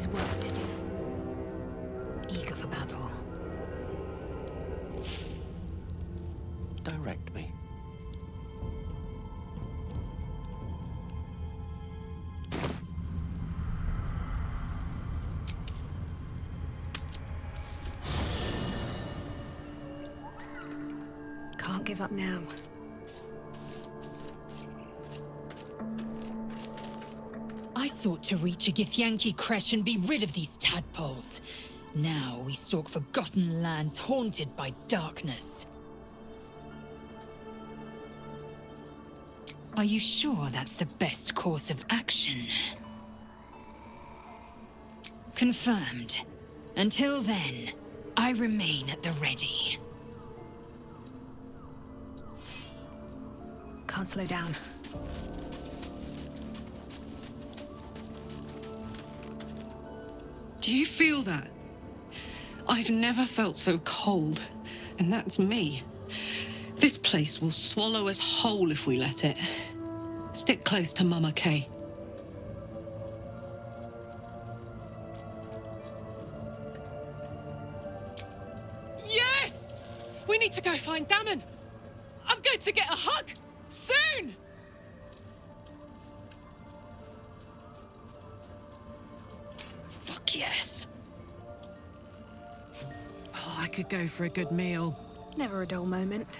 is work to do. Eager for battle. Direct me. Can't give up now. I sought to reach a Githyanki creche and be rid of these tadpoles. Now we stalk forgotten lands haunted by darkness. Are you sure that's the best course of action? Confirmed. Until then, I remain at the ready. Can't slow down. Do you feel that? I've never felt so cold, and that's me. This place will swallow us whole if we let it. Stick close to Mama Kay. Yes! We need to go find Damon. I'm going to get a hug soon! Fuck yes. Oh, I could go for a good meal. Never a dull moment.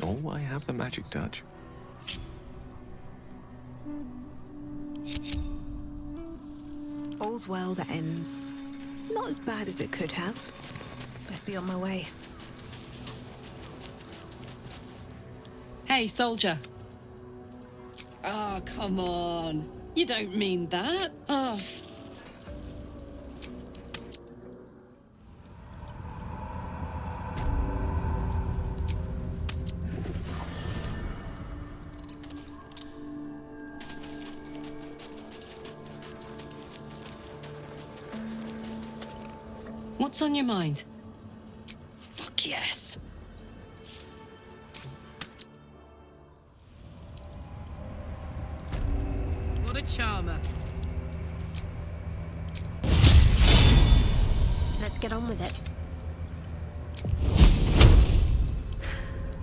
Oh, I have the magic touch. All's well that ends. Not as bad as it could have. Best be on my way. Hey, soldier. Oh, come on. You don't mean that. Oh. What's on your mind? Fuck yes. What a charmer. Let's get on with it.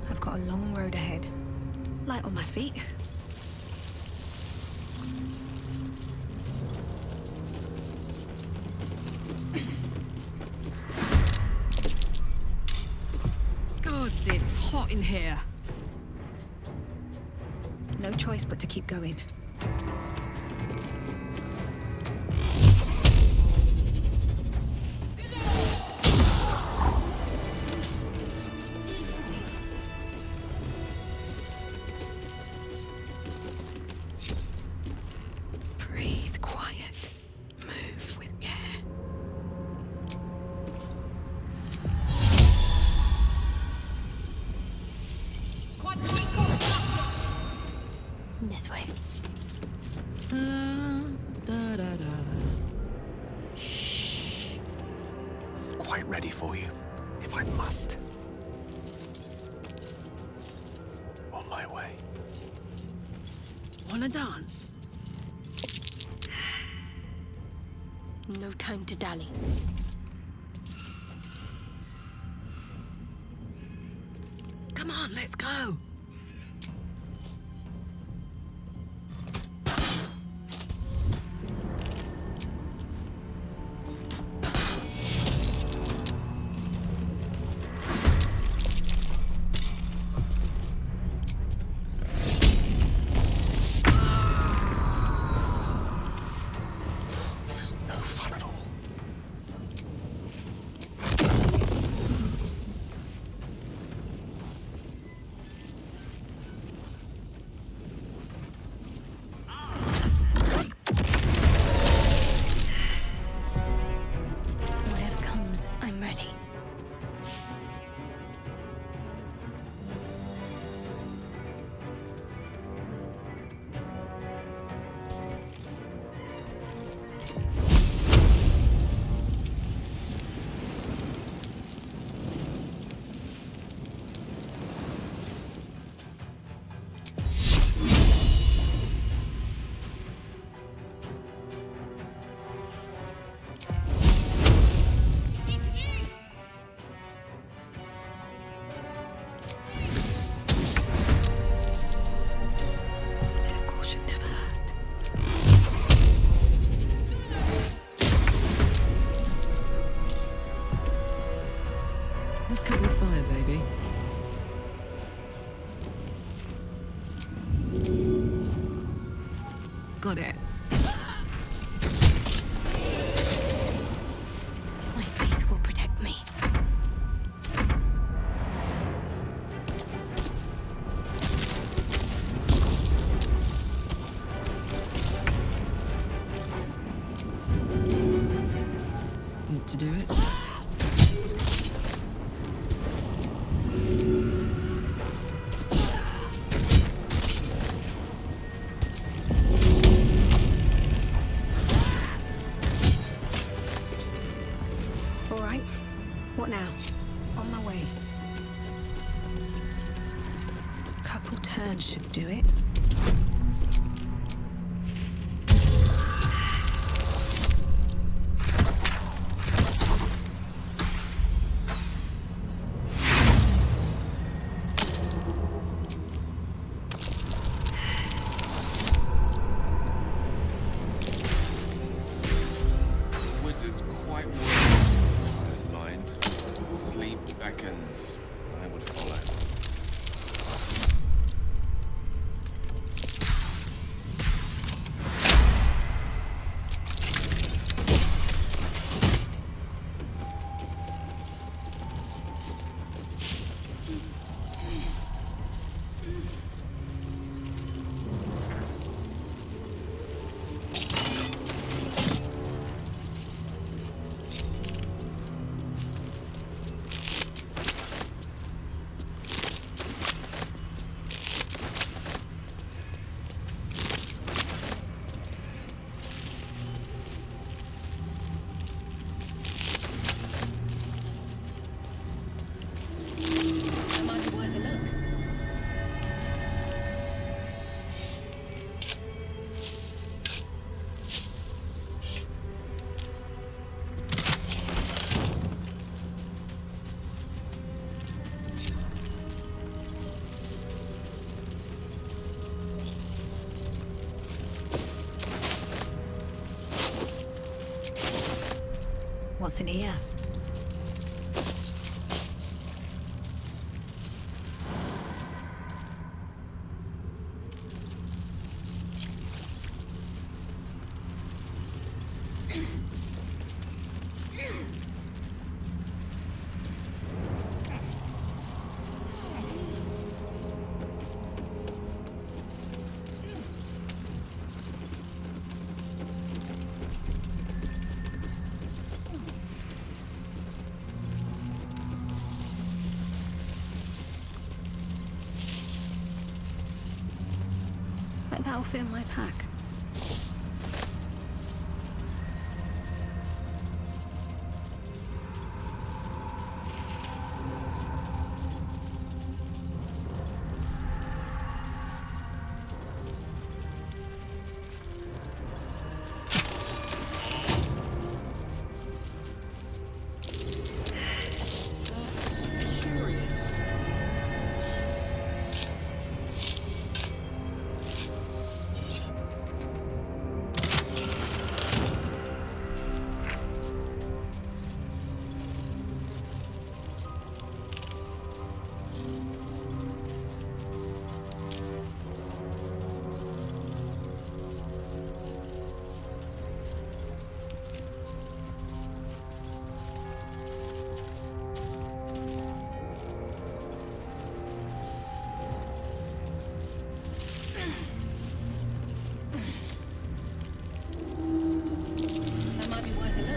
I've got a long road ahead. Light on my feet. Gods, it's hot in here. No choice but to keep going. Breathe quiet. Move with care. This way. Shh. Quite ready for you, if I must. On my way. Wanna dance? No time to dally. Come on, let's go. No fun at all. Let's cut your fire, baby. Got it. My faith will protect me. Want to do it? All right. What now? On my way. A couple turns should do it. Wizard's quite worried. I don't mind. Sleep beckons. I would follow. That might be worth a look. What's in here? Bet that'll fit in my pack. That's curious. That might be worth a look.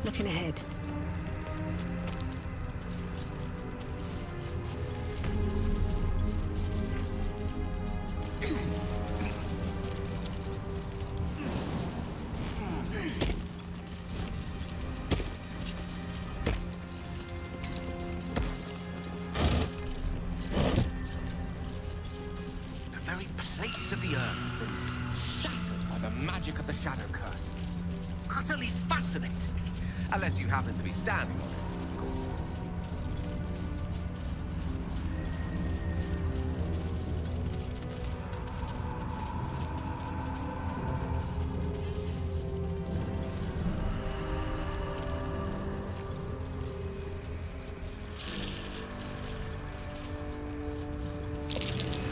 Looking ahead. utterly fascinating. Unless you happen to be standing on it, of course.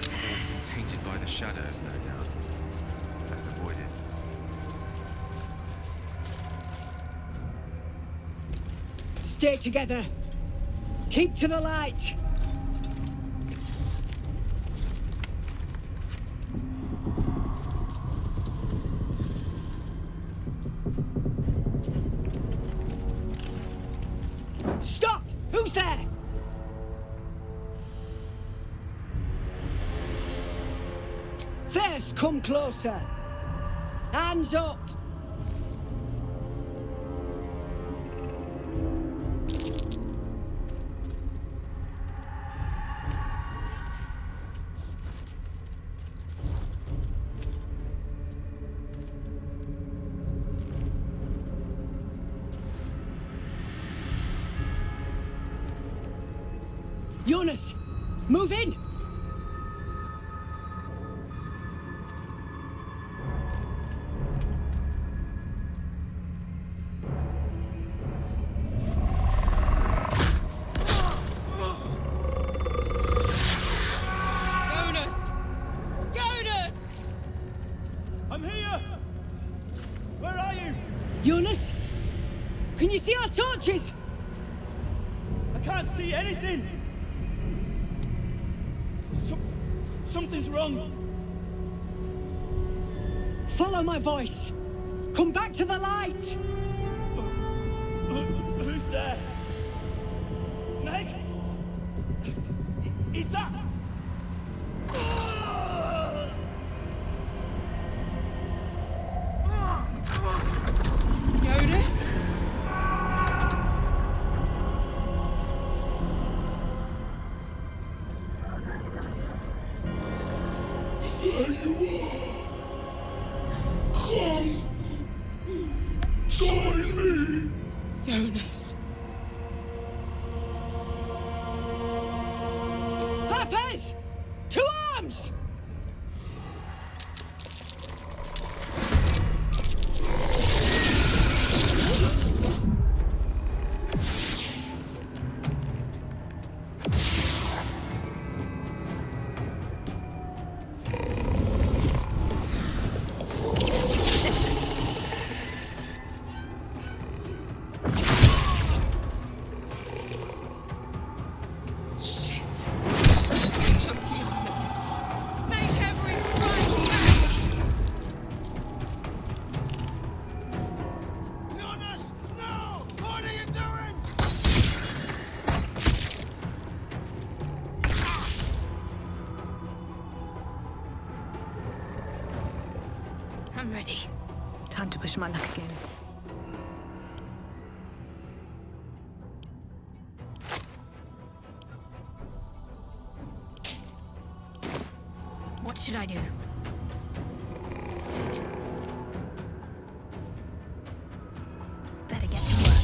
Corpse is tainted by the shadows, no doubt. Best avoid it. Stay together. Keep to the light. Stop! Who's there? First, come closer. Hands up. Jonas, move in! Jonas! Jonas! I'm here! Where are you? Jonas? Can you see our torches? I can't see anything! Something's wrong. Follow my voice. Come back to the light. Who's there? Meg? Is that... Jonas? There you are. Come. Join me. Jonas. Harpers! To arms! Make every strike Jonas, no! What are you doing? I'm ready. Time to push my luck again. What should I do? Better get to work.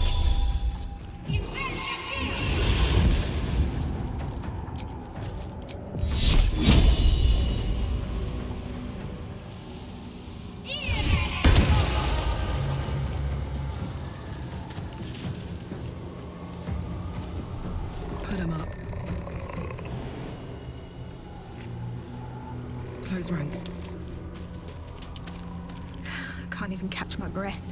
Put him up. Close ranks. Can't even catch my breath.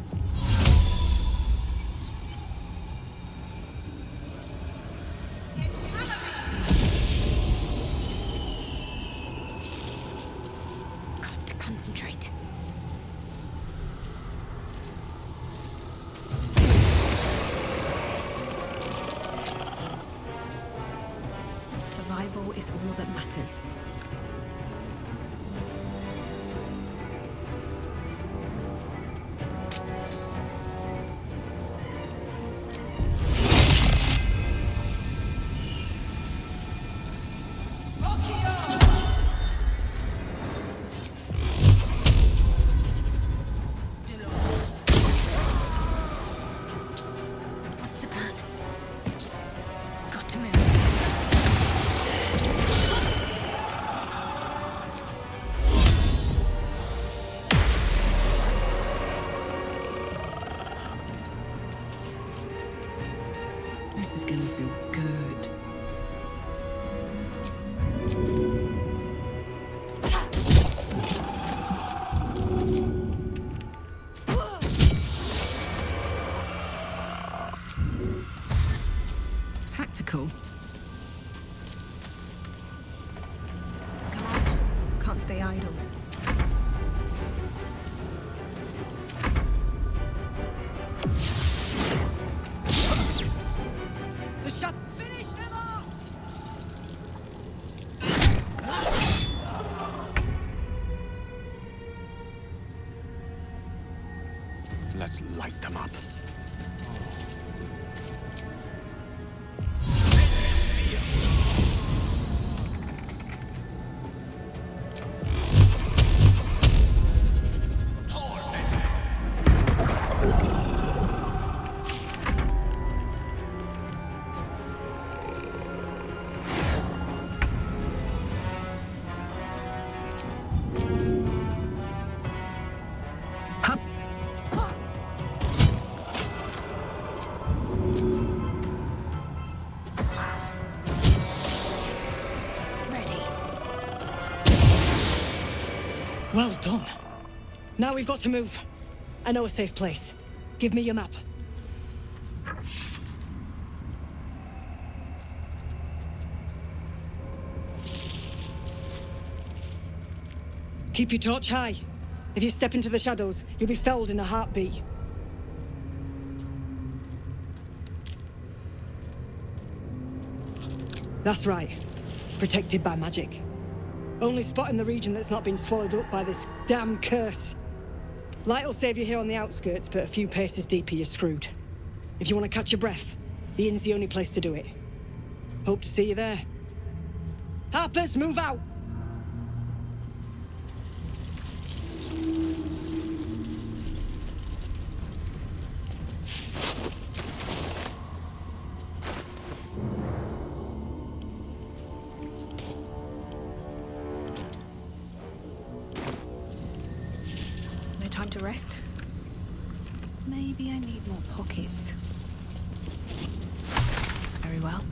Got to concentrate. Survival is all that matters. This is gonna feel good. Tactical. Come on. Can't stay idle. The shot. Finish them off! Let's light them up. Ready. Well done. Now we've got to move. I know a safe place. Give me your map. Keep your torch high. If you step into the shadows, you'll be felled in a heartbeat. That's right. Protected by magic. Only spot in the region that's not been swallowed up by this damn curse. Light will save you here on the outskirts, but a few paces deeper you're screwed. If you want to catch your breath, the inn's the only place to do it. Hope to see you there. Harpers, move out! No time to rest. Maybe I need more pockets. Very well.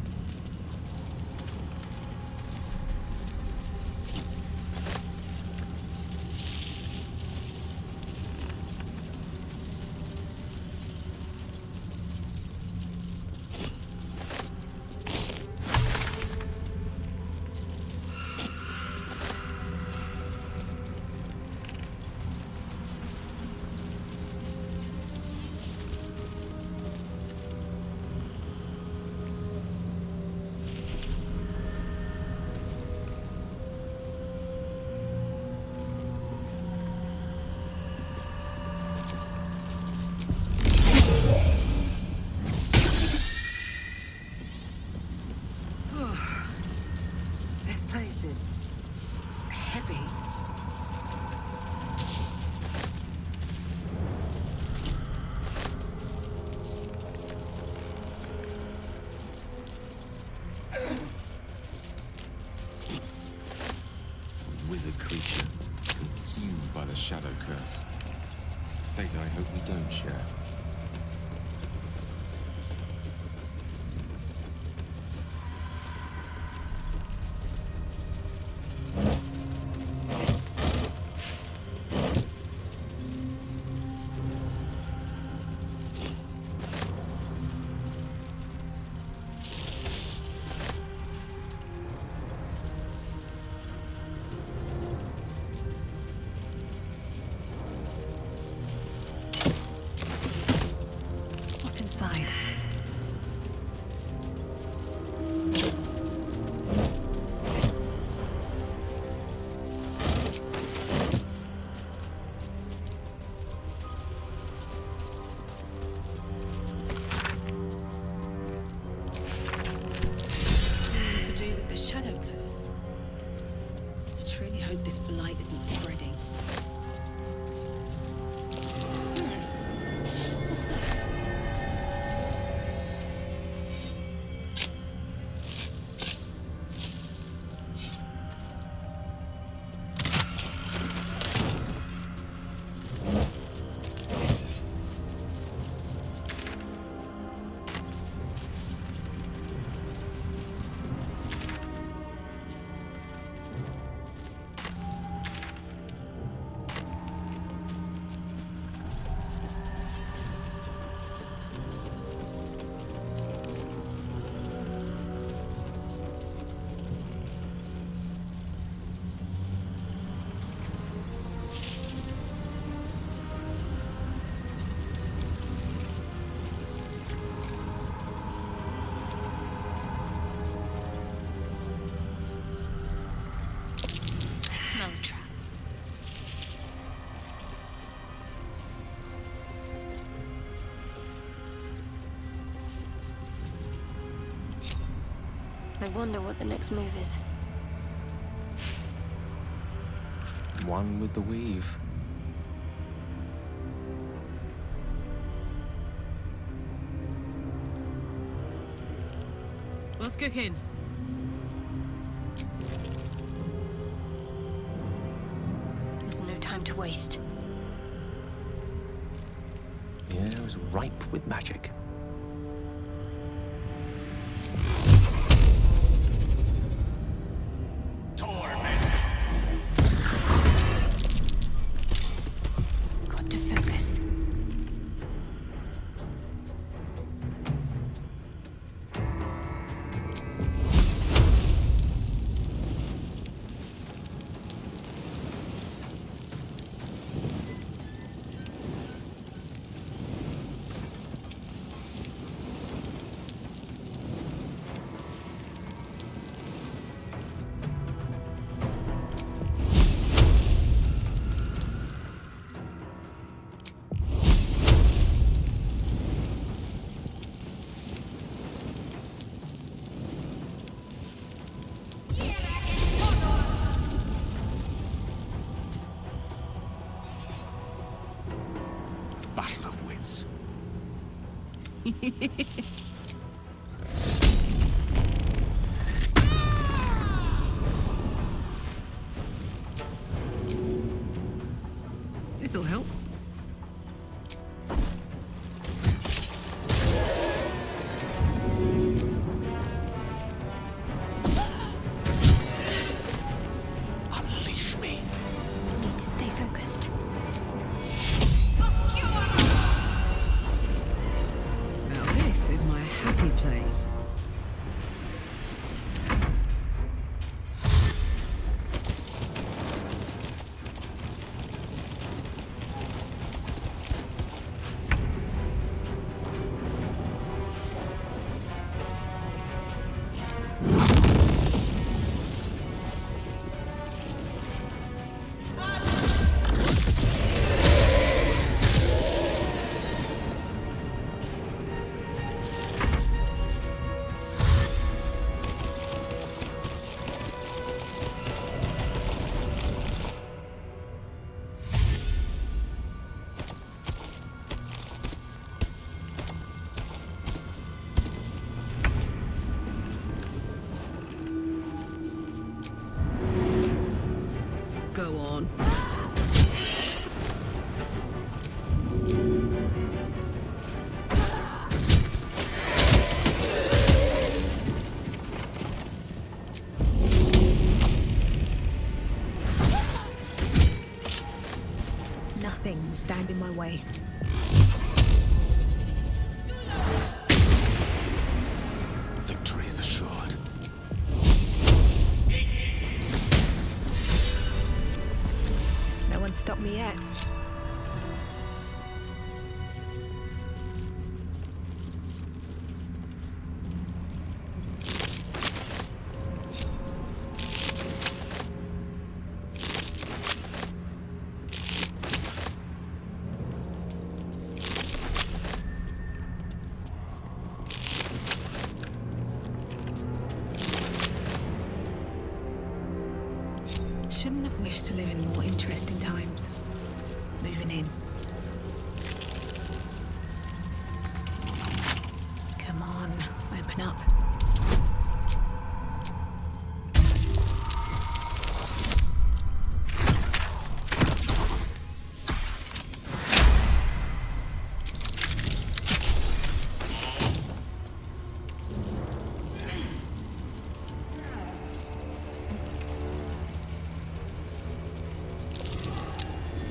This place is heavy. Withered creature, consumed by the shadow curse. Fate I hope we don't share. What's inside? Something to do with the shadow curse. I truly hope this blight isn't spreading. What's that? wonder what the next move is. One with the weave. What's cooking? There's no time to waste. The air is ripe with magic. Got to focus. Battle of wits. This'll help. Unleash me. Need to stay focused. Now this is my happy place. Go on. Nothing will stand in my way. Victory is assured. No one stopped me yet. Shouldn't have wished to live in more interesting times. Moving in. Come on, open up.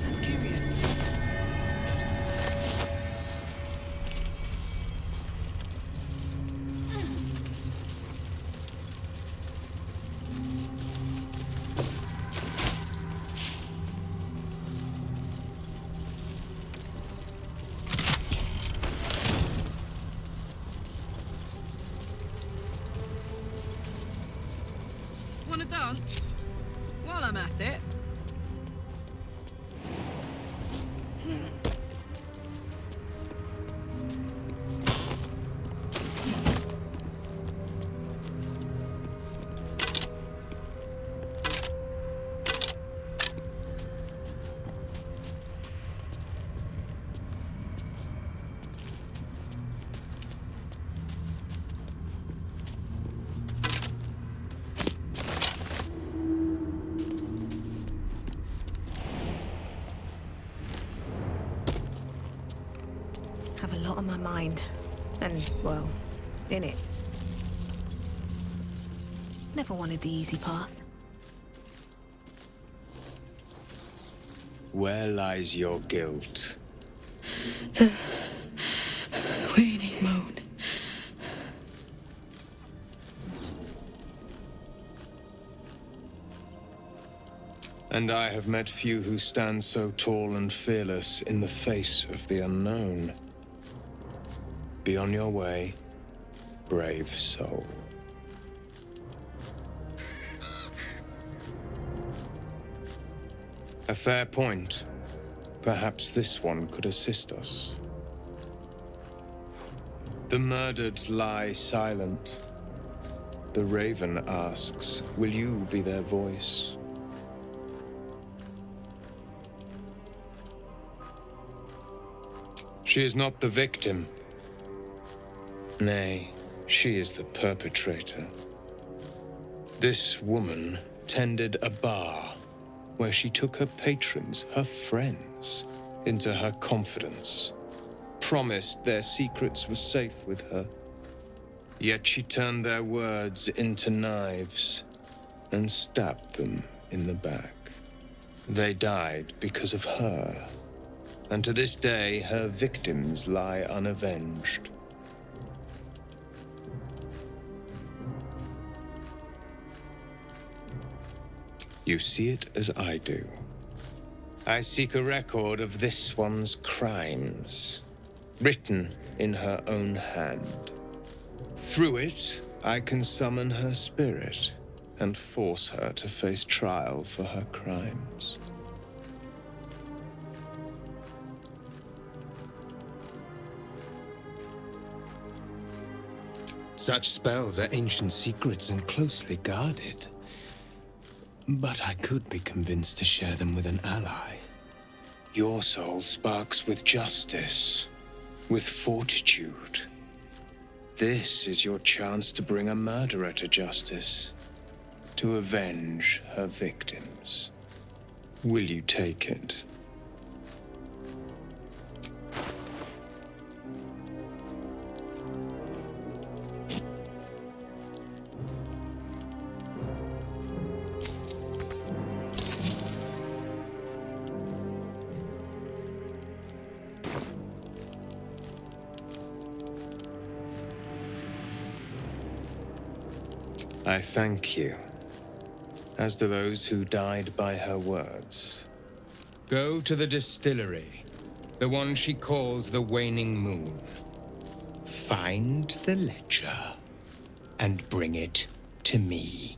That's curious. Wanna dance? While I'm at it. lot on my mind. And, well, in it. Never wanted the easy path. Where lies your guilt? The waning moon. And I have met few who stand so tall and fearless in the face of the unknown. Be on your way, brave soul. A fair point. Perhaps this one could assist us. The murdered lie silent. The raven asks, will you be their voice? She is not the victim. Nay, she is the perpetrator. This woman tended a bar where she took her patrons, her friends, into her confidence, promised their secrets were safe with her. Yet she turned their words into knives and stabbed them in the back. They died because of her, and to this day her victims lie unavenged. You see it as I do. I seek a record of this one's crimes, written in her own hand. Through it, I can summon her spirit and force her to face trial for her crimes. Such spells are ancient secrets and closely guarded. But I could be convinced to share them with an ally. Your soul sparks with justice, with fortitude. This is your chance to bring a murderer to justice, to avenge her victims. Will you take it? I thank you, as do those who died by her words. Go to the distillery, the one she calls the Waning Moon. Find the ledger and bring it to me.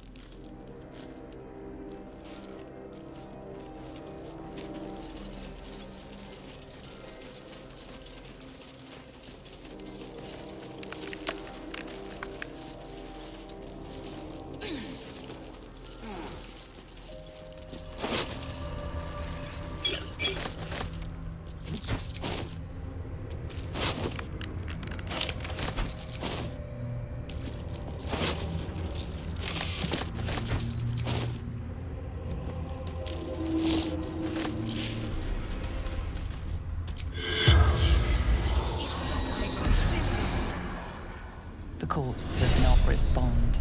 The corpse does not respond.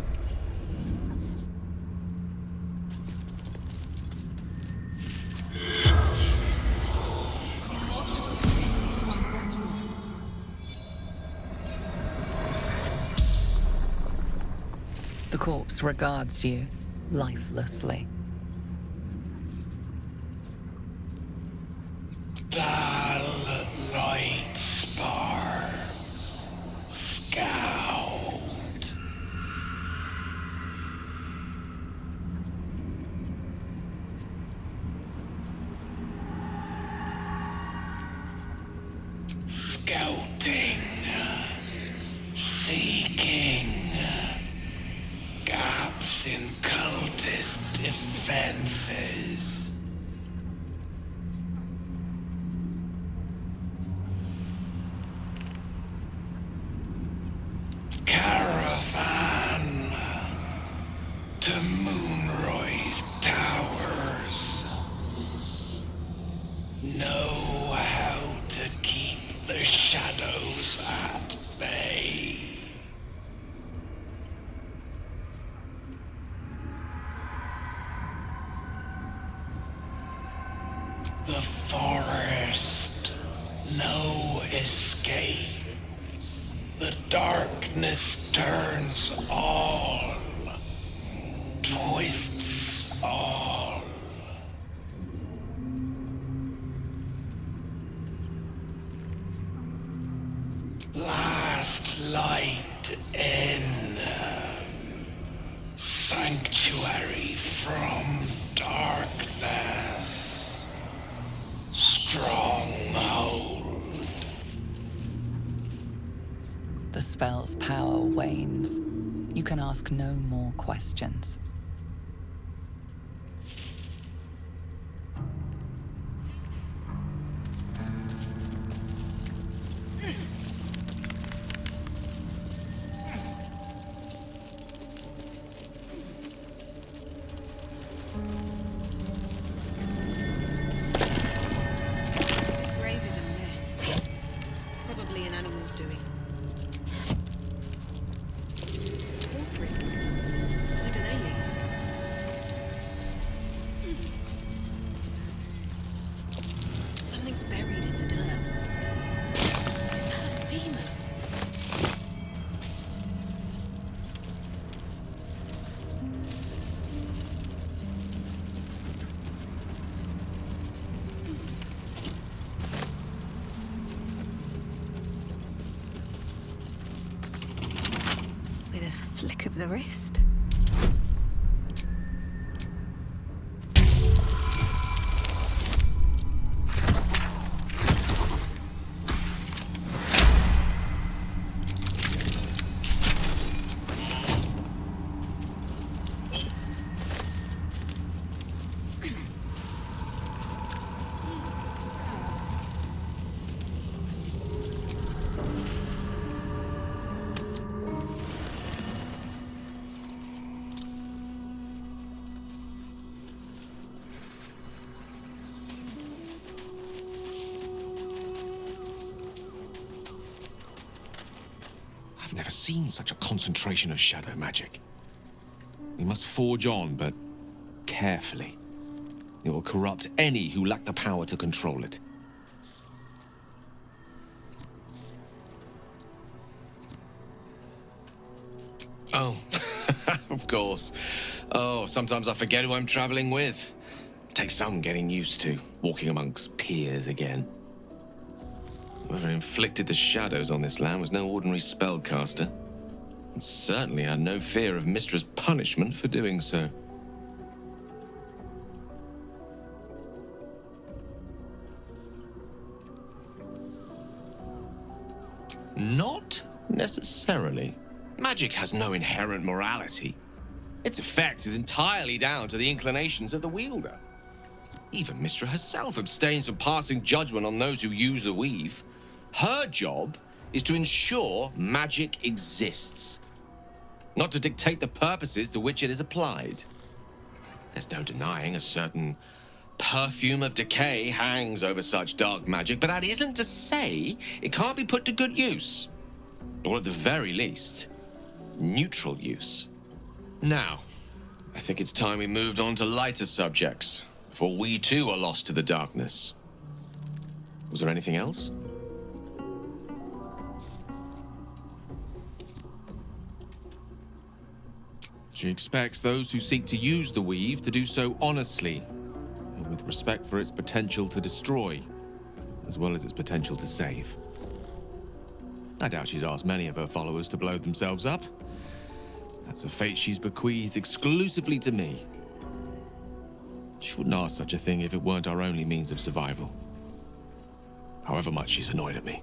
The corpse regards you lifelessly. Dull light spar. Scout. Scouting. Seeking. Gaps in cultist defenses. Caravan to Moonroy's towers. Know how to keep the shadows The darkness turns all, twists all. Last light in, sanctuary from darkness, stronghold. The spell's power wanes. You can ask no more questions. This grave is a mess. Probably an animal's doing. Footprints. Where do they lead? Something's buried in the dirt. Is that a femur? With a flick of the wrist. I've never seen such a concentration of shadow magic. We must forge on, but carefully. It will corrupt any who lack the power to control it. Oh, of course. Oh, sometimes I forget who I'm traveling with. It takes some getting used to, walking amongst peers again. Whoever inflicted the shadows on this land was no ordinary spellcaster. And certainly had no fear of Mistress' punishment for doing so. Not necessarily. Magic has no inherent morality. Its effect is entirely down to the inclinations of the wielder. Even Mistra herself abstains from passing judgment on those who use the weave. Her job is to ensure magic exists, not to dictate the purposes to which it is applied. There's no denying a certain perfume of decay hangs over such dark magic, but that isn't to say it can't be put to good use. Or at the very least, neutral use. Now, I think it's time we moved on to lighter subjects, before we too are lost to the darkness. Was there anything else? She expects those who seek to use the weave to do so honestly, and with respect for its potential to destroy, as well as its potential to save. I doubt she's asked many of her followers to blow themselves up. That's a fate she's bequeathed exclusively to me. She wouldn't ask such a thing if it weren't our only means of survival. However much she's annoyed at me.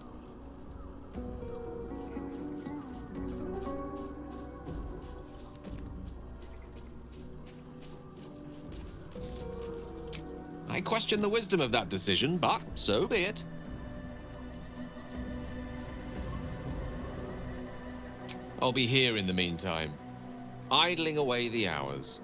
I question the wisdom of that decision, but so be it. I'll be here in the meantime, idling away the hours.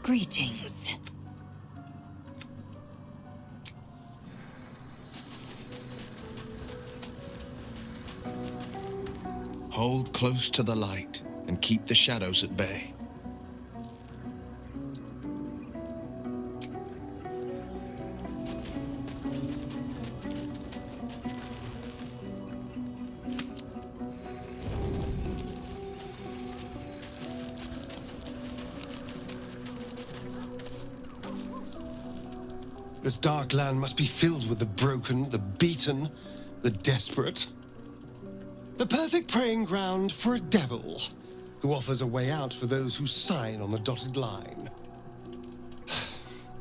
Greetings. Hold close to the light and keep the shadows at bay. This dark land must be filled with the broken, the beaten, the desperate. The perfect preying ground for a devil who offers a way out for those who sign on the dotted line.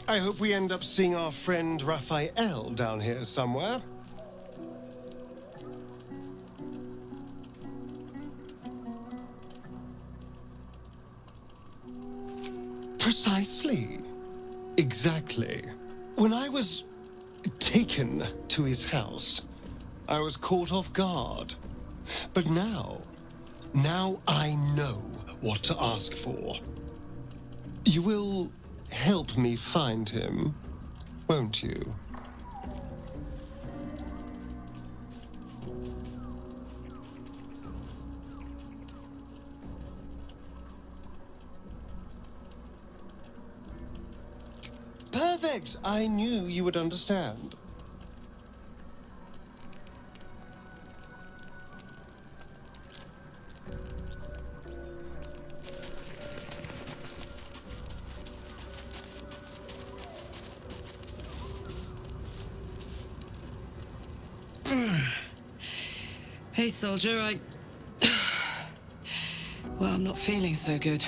I hope we end up seeing our friend Raphael down here somewhere. Precisely. Exactly. When I was taken to his house, I was caught off guard. But now I know what to ask for. You will help me find him, won't you? Perfect! I knew you would understand. Hey, soldier, Well, I'm not feeling so good.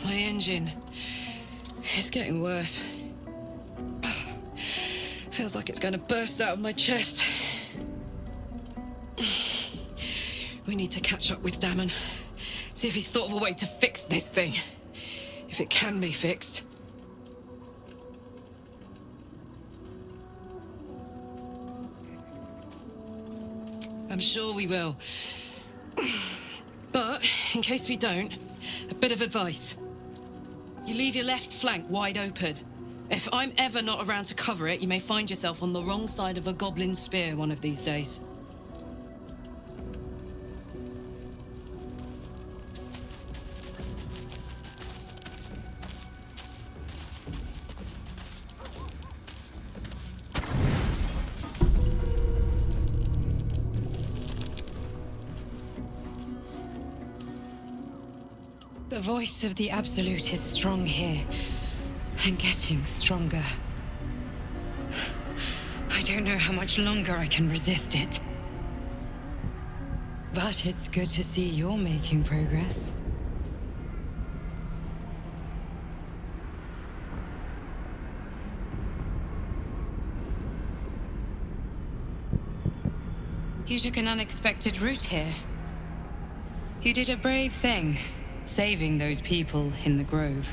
My engine is getting worse. Feels like it's going to burst out of my chest. We need to catch up with Damon. See if he's thought of a way to fix this thing. If it can be fixed. I'm sure we will. But, in case we don't, a bit of advice. You leave your left flank wide open. If I'm ever not around to cover it, you may find yourself on the wrong side of a goblin spear one of these days. The voice of the Absolute is strong here, and getting stronger. I don't know how much longer I can resist it. But it's good to see you're making progress. You took an unexpected route here. You did a brave thing. Saving those people in the grove.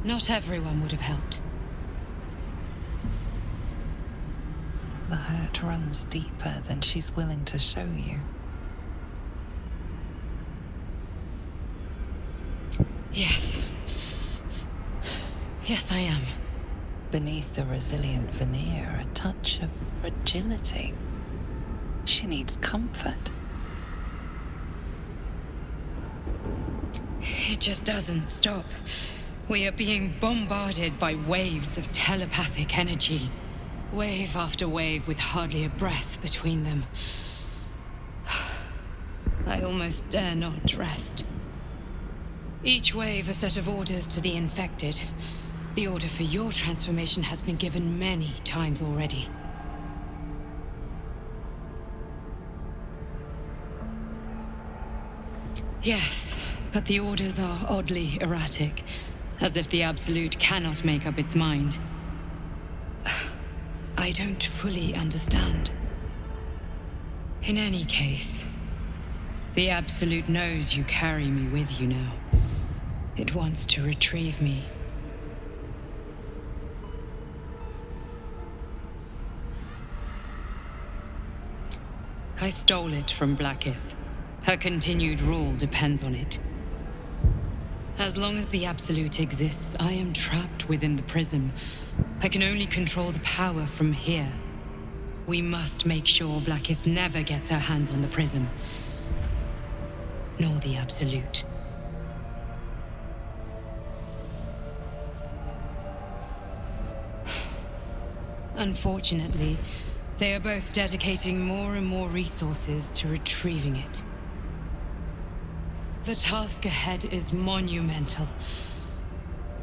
Not everyone would have helped. The hurt runs deeper than she's willing to show you. Yes. Yes, I am. Beneath the resilient veneer, a touch of fragility. She needs comfort. It just doesn't stop. We are being bombarded by waves of telepathic energy. Wave after wave with hardly a breath between them. I almost dare not rest. Each wave a set of orders to the infected. The order for your transformation has been given many times already. Yes, but the orders are oddly erratic, as if the Absolute cannot make up its mind. I don't fully understand. In any case, the Absolute knows you carry me with you now. It wants to retrieve me. I stole it from Blackith. Her continued rule depends on it. As long as the Absolute exists, I am trapped within the prism. I can only control the power from here. We must make sure Blackith never gets her hands on the prism. Nor the Absolute. Unfortunately, they are both dedicating more and more resources to retrieving it. The task ahead is monumental.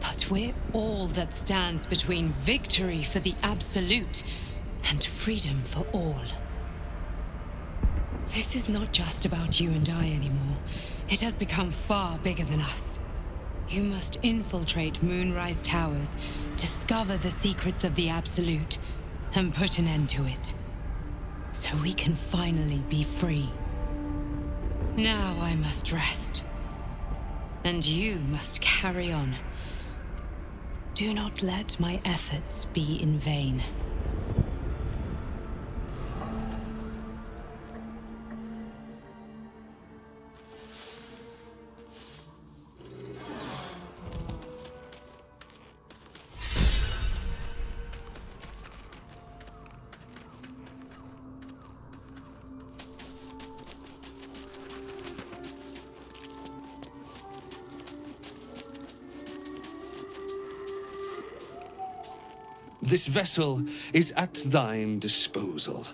But we're all that stands between victory for the Absolute and freedom for all. This is not just about you and I anymore. It has become far bigger than us. You must infiltrate Moonrise Towers, discover the secrets of the Absolute, and put an end to it. So we can finally be free. Now I must rest. And you must carry on. Do not let my efforts be in vain. This vessel is at thine disposal.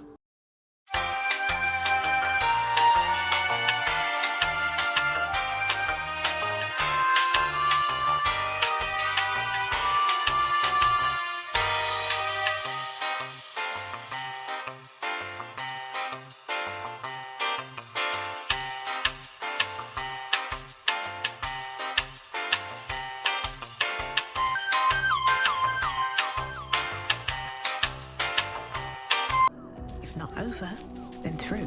If not over, then through.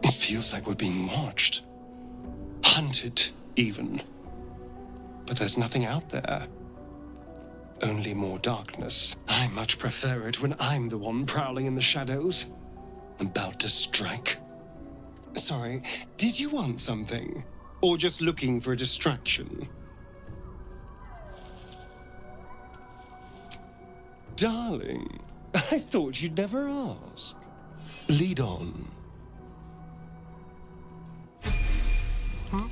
It feels like we're being watched. Hunted, even. But there's nothing out there. Only more darkness. I much prefer it when I'm the one prowling in the shadows. About to strike. Sorry, did you want something? Or just looking for a distraction? Darling, I thought you'd never ask. Lead on. Huh?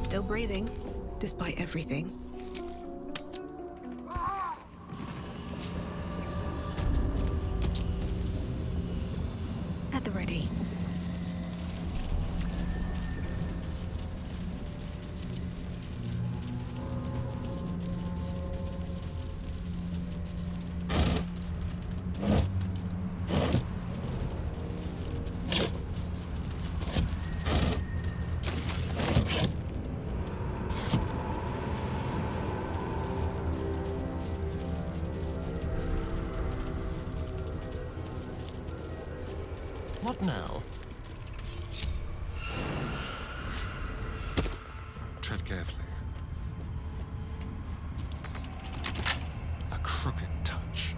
Still breathing, despite everything. At the ready. What now? Tread carefully. A crooked touch.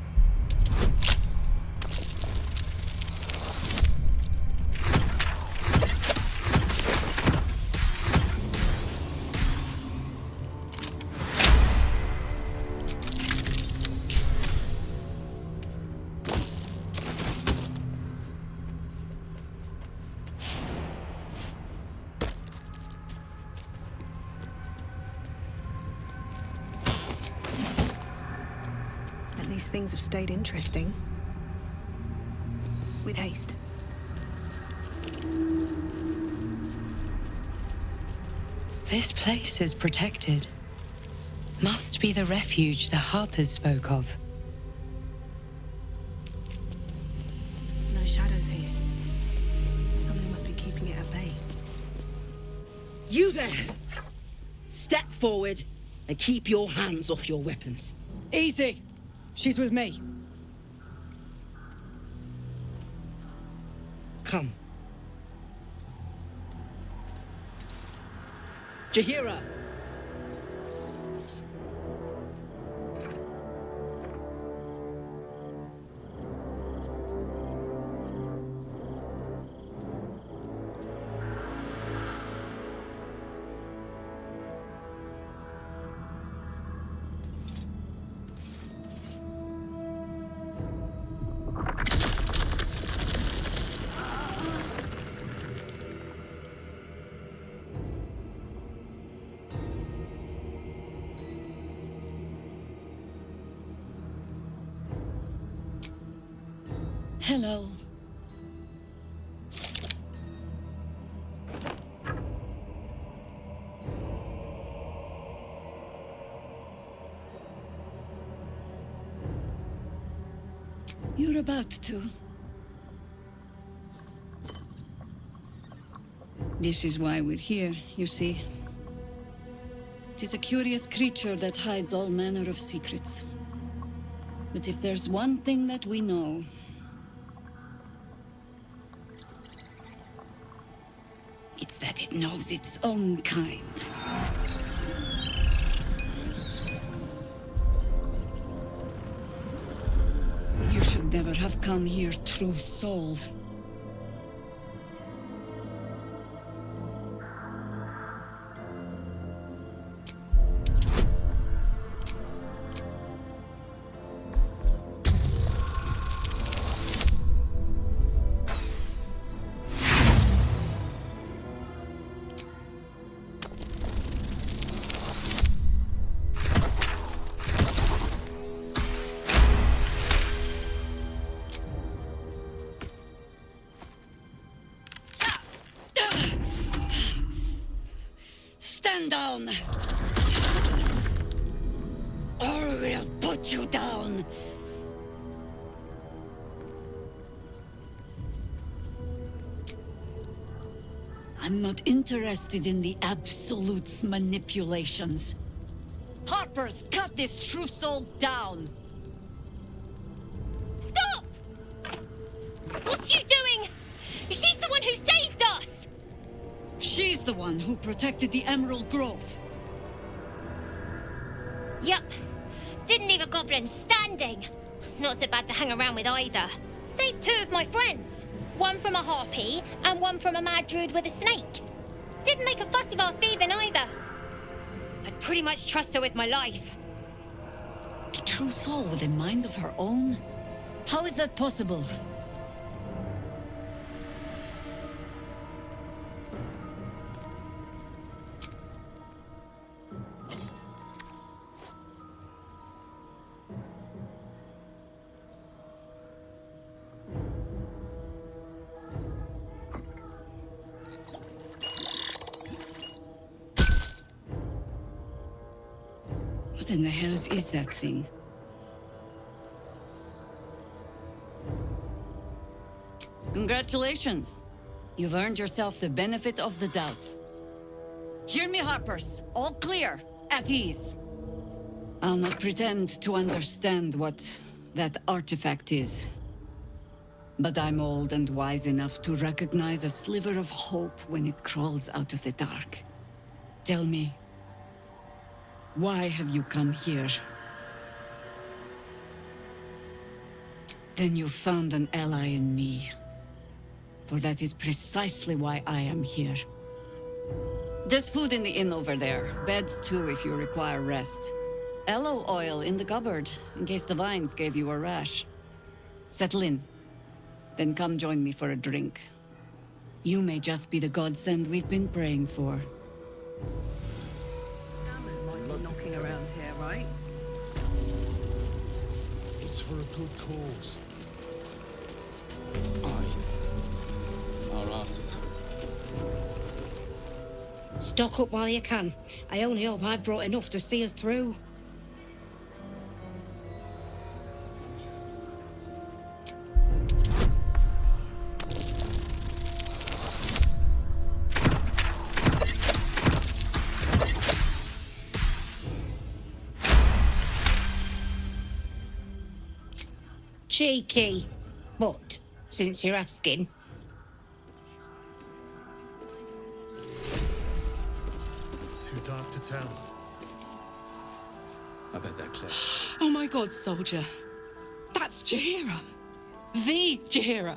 These things have stayed interesting. With haste. This place is protected. Must be the refuge the Harpers spoke of. You there! Step forward and keep your hands off your weapons. Easy. She's with me. Come. Jahira! Hello. You're about to. This is why we're here, you see. It is a curious creature that hides all manner of secrets. But if there's one thing that we know, it's that it knows its own kind. You should never have come here, true soul. Stand down! Or we'll put you down! I'm not interested in the Absolute's manipulations. Harpers, cut this true soul down! Stop! What's you doing? She's the one who saved us! She's the one who protected the Emerald Grove. Yup. Didn't leave a goblin standing. Not so bad to hang around with either. Saved two of my friends. One from a harpy, and one from a mad druid with a snake. Didn't make a fuss about thieving either. I'd pretty much trust her with my life. A true soul with a mind of her own? How is that possible? What in the hells is that thing? Congratulations! You've earned yourself the benefit of the doubt. Hear me, Harpers. All clear. At ease. I'll not pretend to understand what that artifact is. But I'm old and wise enough to recognize a sliver of hope when it crawls out of the dark. Tell me, why have you come here? Then you've found an ally in me. For that is precisely why I am here. There's food in the inn over there. Beds too if you require rest. Aloe oil in the cupboard, in case the vines gave you a rash. Settle in. Then come join me for a drink. You may just be the godsend we've been praying for. Knocking around here, right? It's for a good cause. Our asses. Stock up while you can. I only hope I've brought enough to see us through. Cheeky. But, since you're asking. Too dark to tell. I bet they're close. Oh my god, soldier. That's Jaheira. The Jaheira.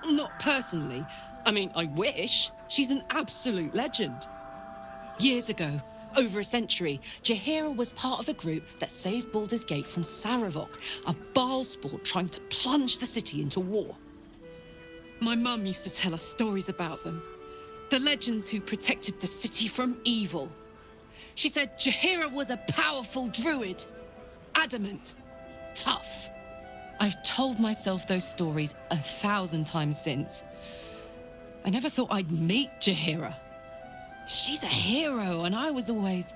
Not personally. I mean, I wish. She's an absolute legend. Years ago, over a century, Jaheira was part of a group that saved Baldur's Gate from Saravok, a Baalsport trying to plunge the city into war. My mum used to tell us stories about them. The legends who protected the city from evil. She said Jaheira was a powerful druid. Adamant. Tough. I've told myself those stories 1,000 times since. I never thought I'd meet Jaheira. She's a hero, and I was always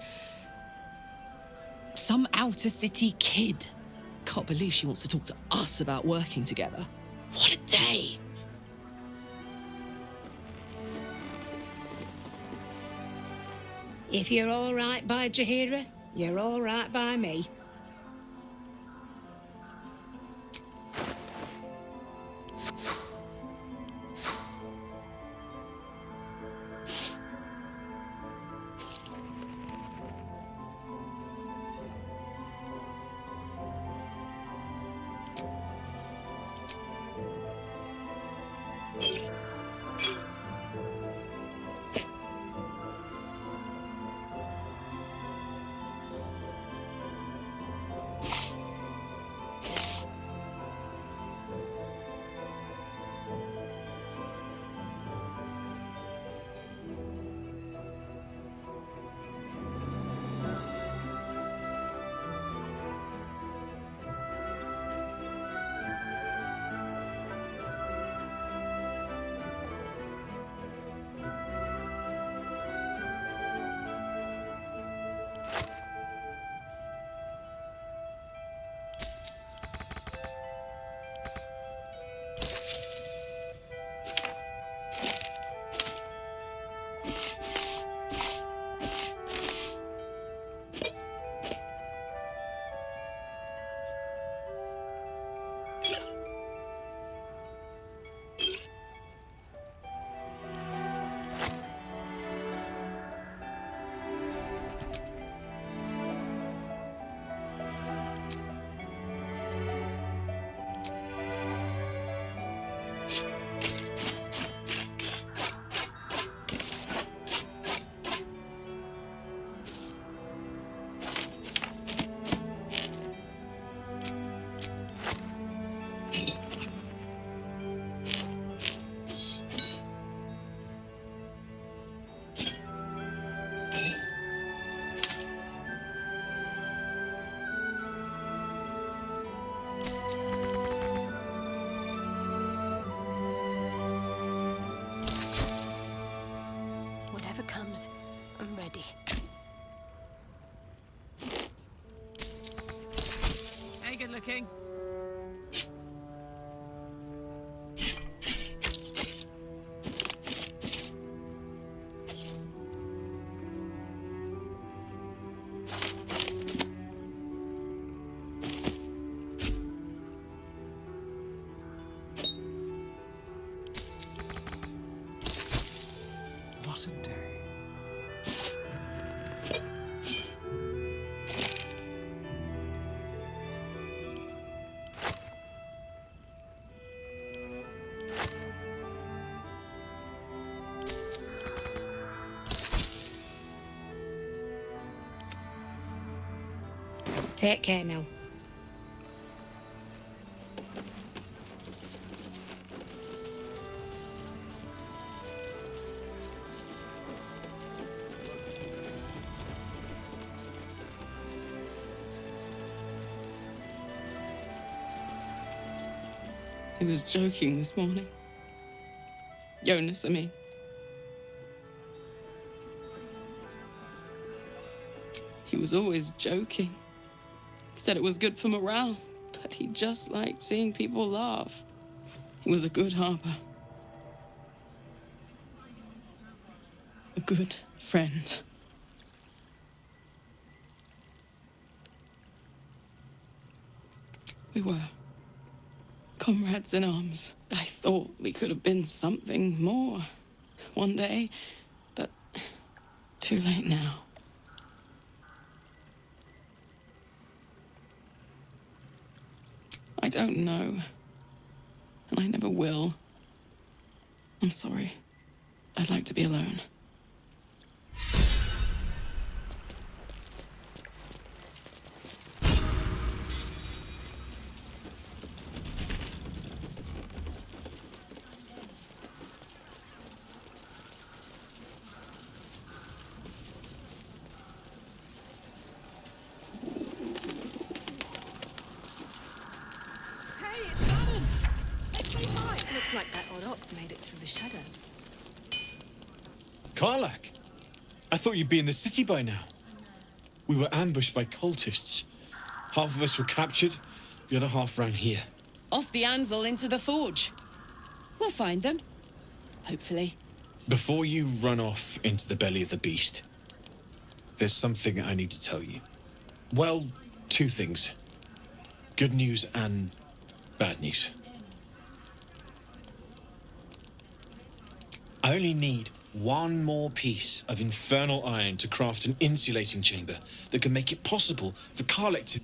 some outer city kid. Can't believe she wants to talk to us about working together. What a day! If you're all right by Jaheira, you're all right by me. Comes, I'm ready. Hey, good looking. What a day. Take care now. He was joking this morning. Jonas, I mean. He was always joking. Said it was good for morale, but he just liked seeing people laugh. He was a good harper. A good friend. We were comrades in arms. I thought we could have been something more one day, but too late now. I don't know, and I never will. I'm sorry. I'd like to be alone. Looks like that odd ox made it through the shadows. Karlak! I thought you'd be in the city by now. We were ambushed by cultists. Half of us were captured, the other half ran here. Off the anvil into the forge. We'll find them. Hopefully. Before you run off into the belly of the beast, there's something I need to tell you. Well, two things. Good news and bad news. I only need one more piece of infernal iron to craft an insulating chamber that can make it possible for Karlak to...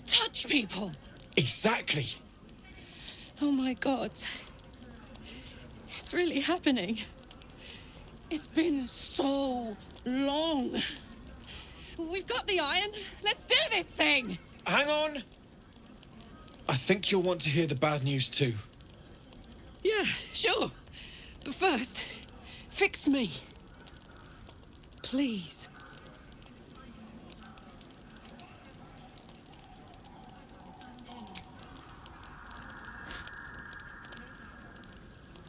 Touch people! Exactly! Oh my God. It's really happening. It's been so long. We've got the iron. Let's do this thing! Hang on! I think you'll want to hear the bad news too. Yeah, sure. But first, fix me. Please.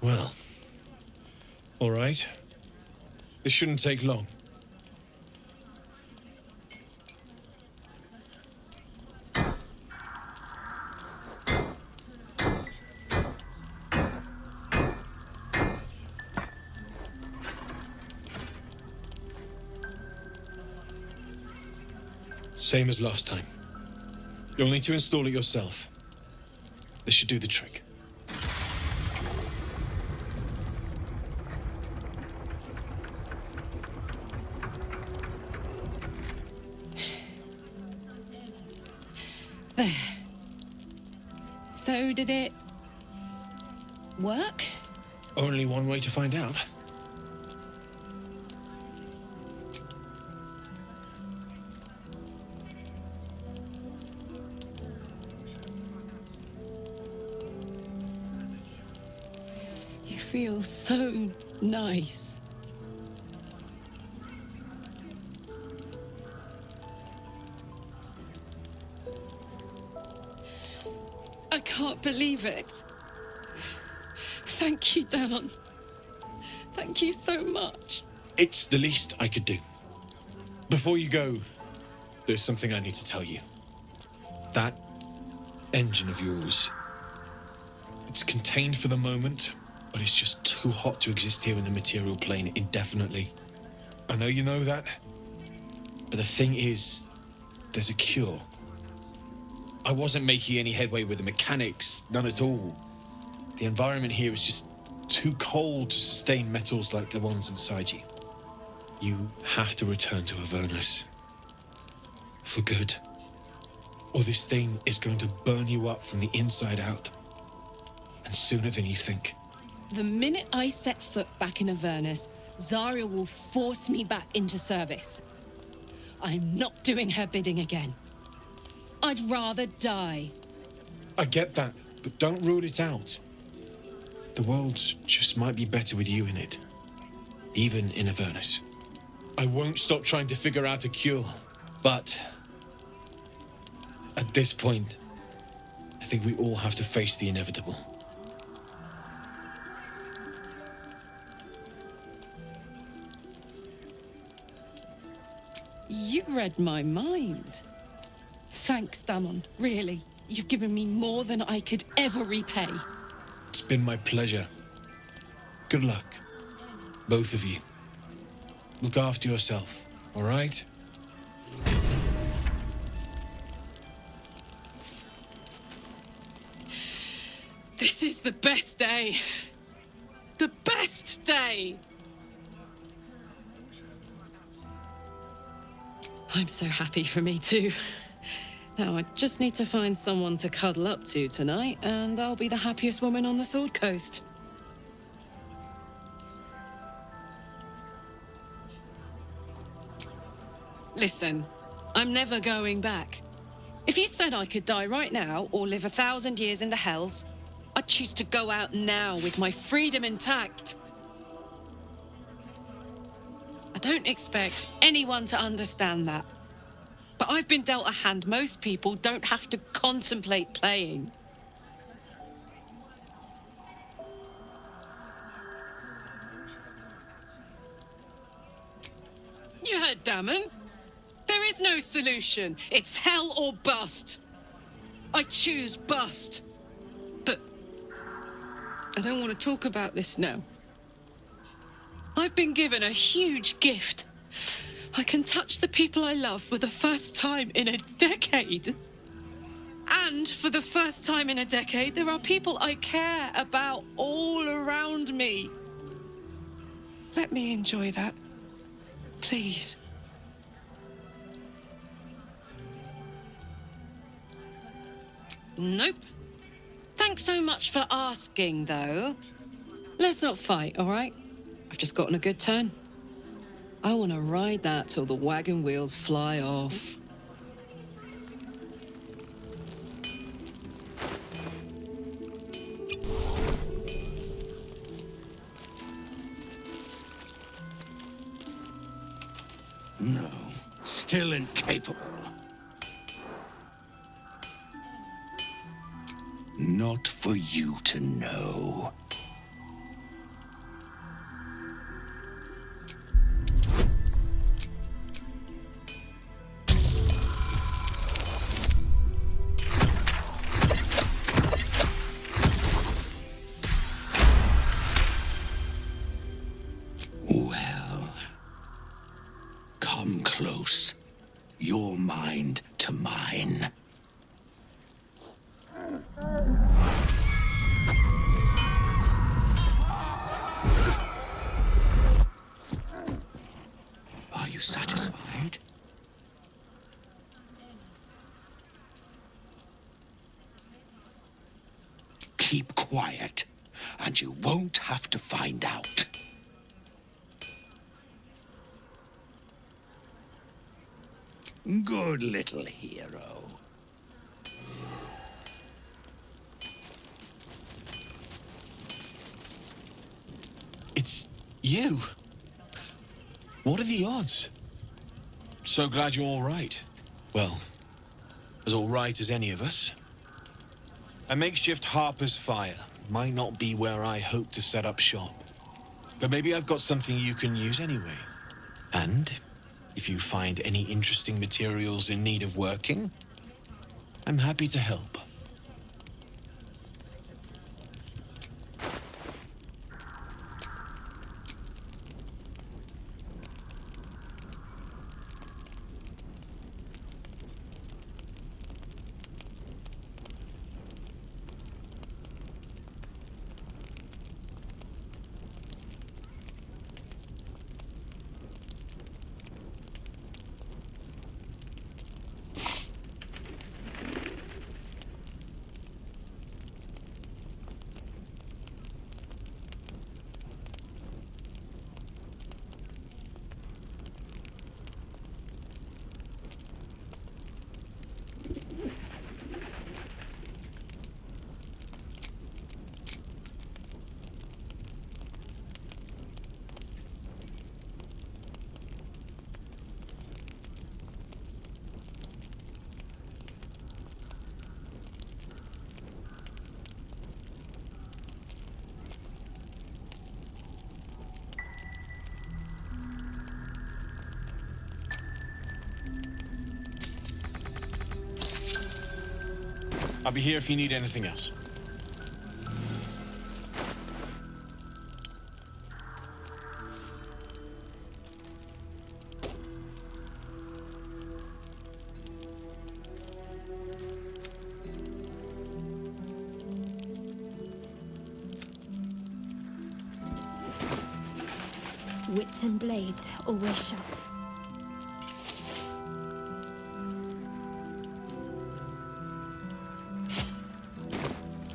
Well, all right. This shouldn't take long. Same as last time. You'll need to install it yourself. This should do the trick. There. So did it work? Only one way to find out. You feel so nice. I can't believe it. Thank you, Dan. Thank you so much. It's the least I could do. Before you go, there's something I need to tell you. That engine of yours, it's contained for the moment, but it's just too hot to exist here in the material plane indefinitely. I know you know that, but the thing is, there's a cure. I wasn't making any headway with the mechanics, none at all. The environment here is just too cold to sustain metals like the ones inside you. You have to return to Avernus. For good. Or this thing is going to burn you up from the inside out. And sooner than you think. The minute I set foot back in Avernus, Zarya will force me back into service. I'm not doing her bidding again. I'd rather die. I get that, but don't rule it out. The world just might be better with you in it. Even in Avernus. I won't stop trying to figure out a cure, but at this point, I think we all have to face the inevitable. You read my mind. Thanks, Damon. Really. You've given me more than I could ever repay. It's been my pleasure. Good luck, both of you. Look after yourself, all right? the best day. The best day! I'm so happy for me too. Now I just need to find someone to cuddle up to tonight, and I'll be the happiest woman on the Sword Coast. Listen, I'm never going back. If you said I could die right now or live 1,000 years in the Hells, I'd choose to go out now with my freedom intact. I don't expect anyone to understand that. But I've been dealt a hand most people don't have to contemplate playing. You heard Damon. There is no solution. It's hell or bust. I choose bust. But I don't want to talk about this now. I've been given a huge gift. I can touch the people I love for the first time in a decade. And for the first time in a decade, there are people I care about all around me. Let me enjoy that. Please. Nope. Thanks so much for asking, though. Let's not fight, all right? I've just gotten a good turn. I want to ride that till the wagon wheels fly off. No, still incapable. Not for you to know. Well, come close. Your mind to mine. Are you satisfied? Keep quiet, and you won't have to find out. Good little hero. It's you. What are the odds? So glad you're all right. Well, as all right as any of us. A makeshift Harper's Fire might not be where I hope to set up shop. But maybe I've got something you can use anyway. And if you find any interesting materials in need of working, I'm happy to help. I'll be here if you need anything else. wits and blades always sharp.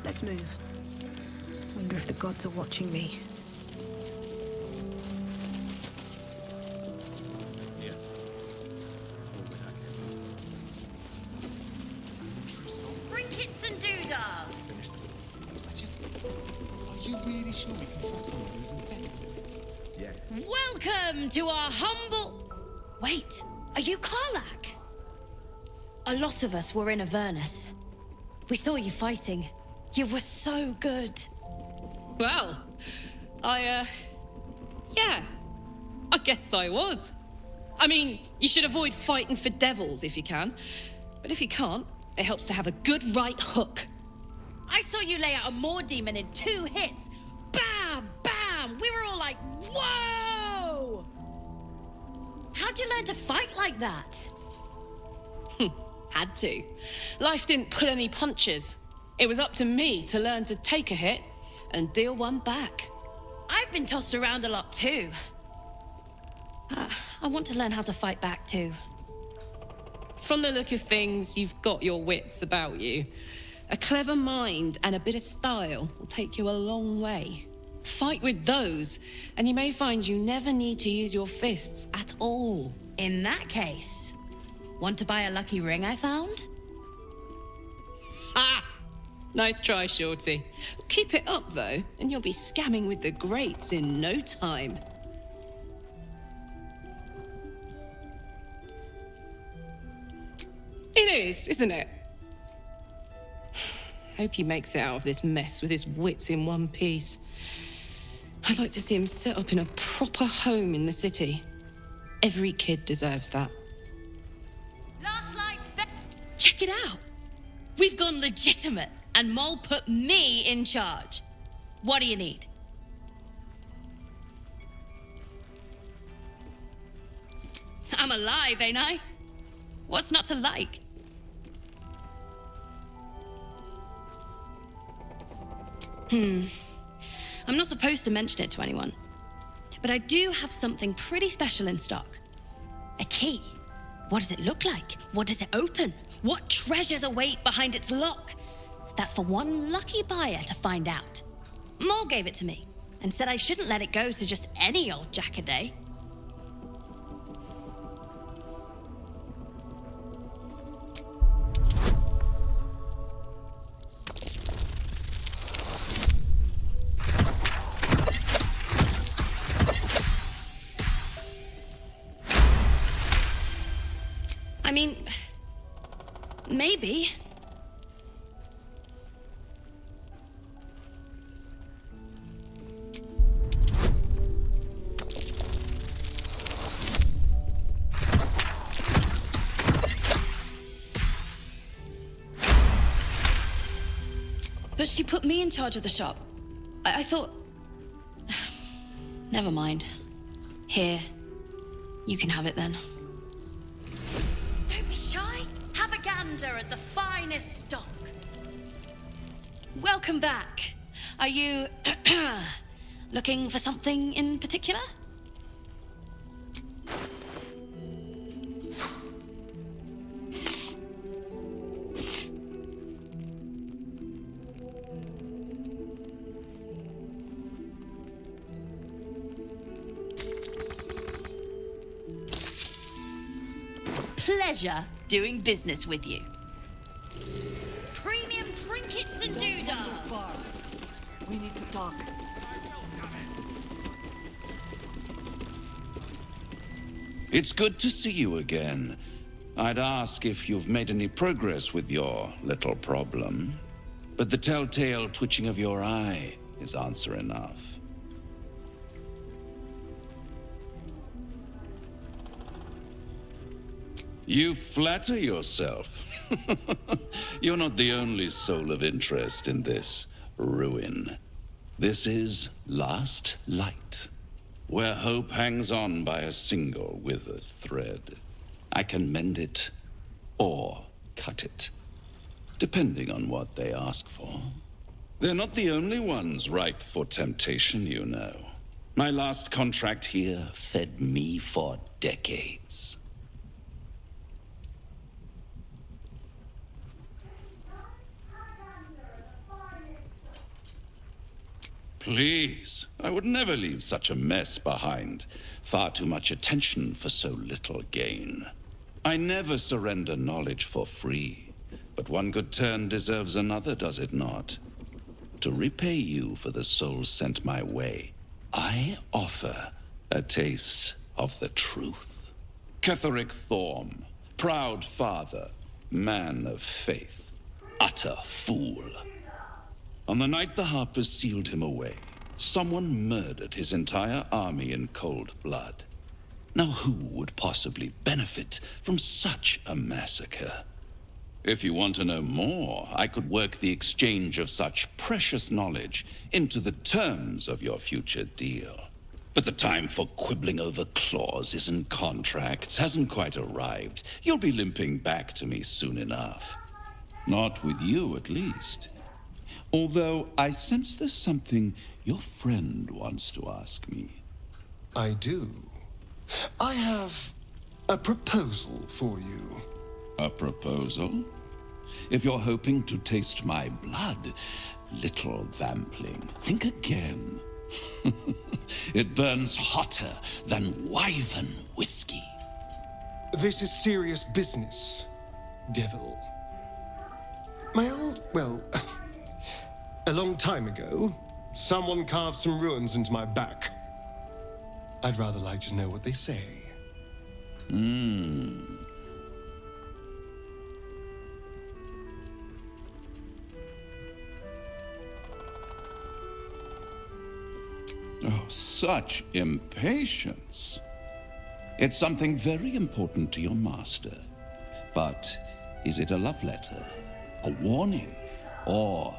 Let's move. Wonder if the gods are watching me. Trinkets and doodahs! Are you really sure we can trust someone who's infected? Yeah. Welcome to our humble... Wait, are you Karlach? A lot of us were in Avernus. We saw you fighting. You were so good. Well, yeah, I guess I was. I mean, you should avoid fighting for devils if you can. But if you can't, it helps to have a good right hook. I saw you lay out a Moor demon in 2 hits. Bam! Bam! We were all like, whoa! How'd you learn to fight like that? Had to. Life didn't pull any punches. It was up to me to learn to take a hit and deal one back. I've been tossed around a lot too. I want to learn how to fight back too. From the look of things, you've got your wits about you. A clever mind and a bit of style will take you a long way. Fight with those, and you may find you never need to use your fists at all. In that case, want to buy a lucky ring I found? Ha! Nice try, Shorty. Keep it up, though, and you'll be scamming with the greats in no time. It is, isn't it? Hope he makes it out of this mess with his wits in one piece. I'd like to see him set up in a proper home in the city. Every kid deserves that. Last light's Check it out. We've gone legitimate, and Mole put me in charge. What do you need? I'm alive, ain't I? What's not to like? I'm not supposed to mention it to anyone, but I do have something pretty special in stock. A key. What does it look like? What does it open? What treasures await behind its lock? That's for one lucky buyer to find out. Mole gave it to me and said I shouldn't let it go to just any old jackaday. I mean, maybe. But she put me in charge of the shop. I thought... Never mind. Here. You can have it then. Don't be shy. Have a gander at the finest stock. Welcome back. Are you... looking for something in particular? Pleasure doing business with you. Premium trinkets and doodahs. We need to talk. It's good to see you again. I'd ask if you've made any progress with your little problem, but the telltale twitching of your eye is answer enough. You flatter yourself. You're not the only soul of interest in this ruin. This is Last Light, where hope hangs on by a single withered thread. I can mend it or cut it, depending on what they ask for. They're not the only ones ripe for temptation, you know. My last contract here fed me for decades. Please, I would never leave such a mess behind. Far too much attention for so little gain. I never surrender knowledge for free, but one good turn deserves another, does it not? To repay you for the souls sent my way, I offer a taste of the truth. Ketheric Thorm, proud father, man of faith, utter fool. On the night the Harpers sealed him away, someone murdered his entire army in cold blood. Now who would possibly benefit from such a massacre? If you want to know more, I could work the exchange of such precious knowledge into the terms of your future deal. But the time for quibbling over clauses and contracts hasn't quite arrived. You'll be limping back to me soon enough. Not with you, at least. Although I sense there's something your friend wants to ask me. I do. I have a proposal for you. A proposal? If you're hoping to taste my blood, little vampling, think again. It burns hotter than wyvern whiskey. This is serious business, devil. A long time ago, someone carved some runes into my back. I'd rather like to know what they say. Oh, such impatience. It's something very important to your master. But is it a love letter, a warning, or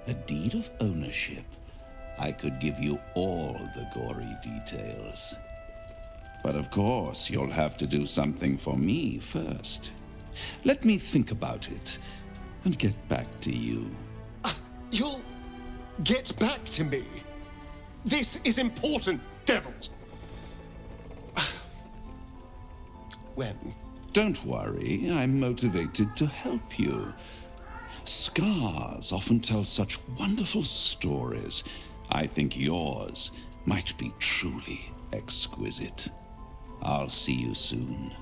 a deed of ownership? I could give you all the gory details. But of course, you'll have to do something for me first. Let me think about it and get back to you. You'll get back to me? This is important, devil. When? Don't worry, I'm motivated to help you. Scars often tell such wonderful stories. I think yours might be truly exquisite. I'll see you soon.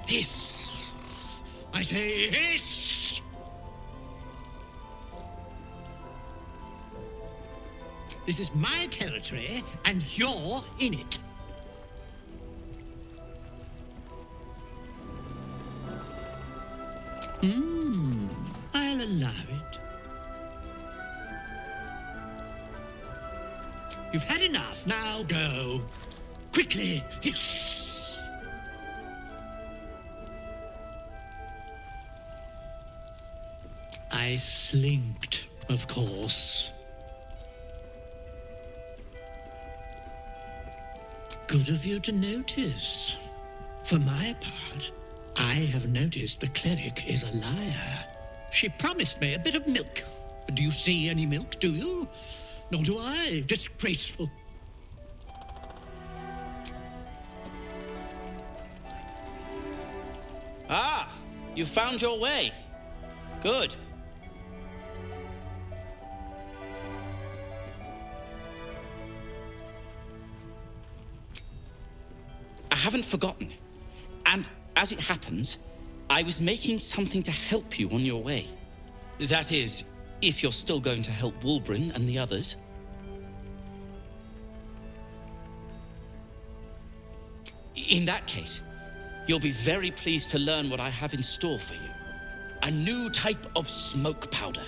Hiss! I say hiss! This is my territory, and you're in it. I'll allow it. You've had enough, now go. Quickly, hiss! I slinked, of course. Good of you to notice. For my part, I have noticed the cleric is a liar. She promised me a bit of milk. But do you see any milk, do you? Nor do I. Disgraceful. Ah, you found your way. Good. I haven't forgotten. And as it happens, I was making something to help you on your way. That is, if you're still going to help Wulbren and the others. In that case, you'll be very pleased to learn what I have in store for you. A new type of smoke powder.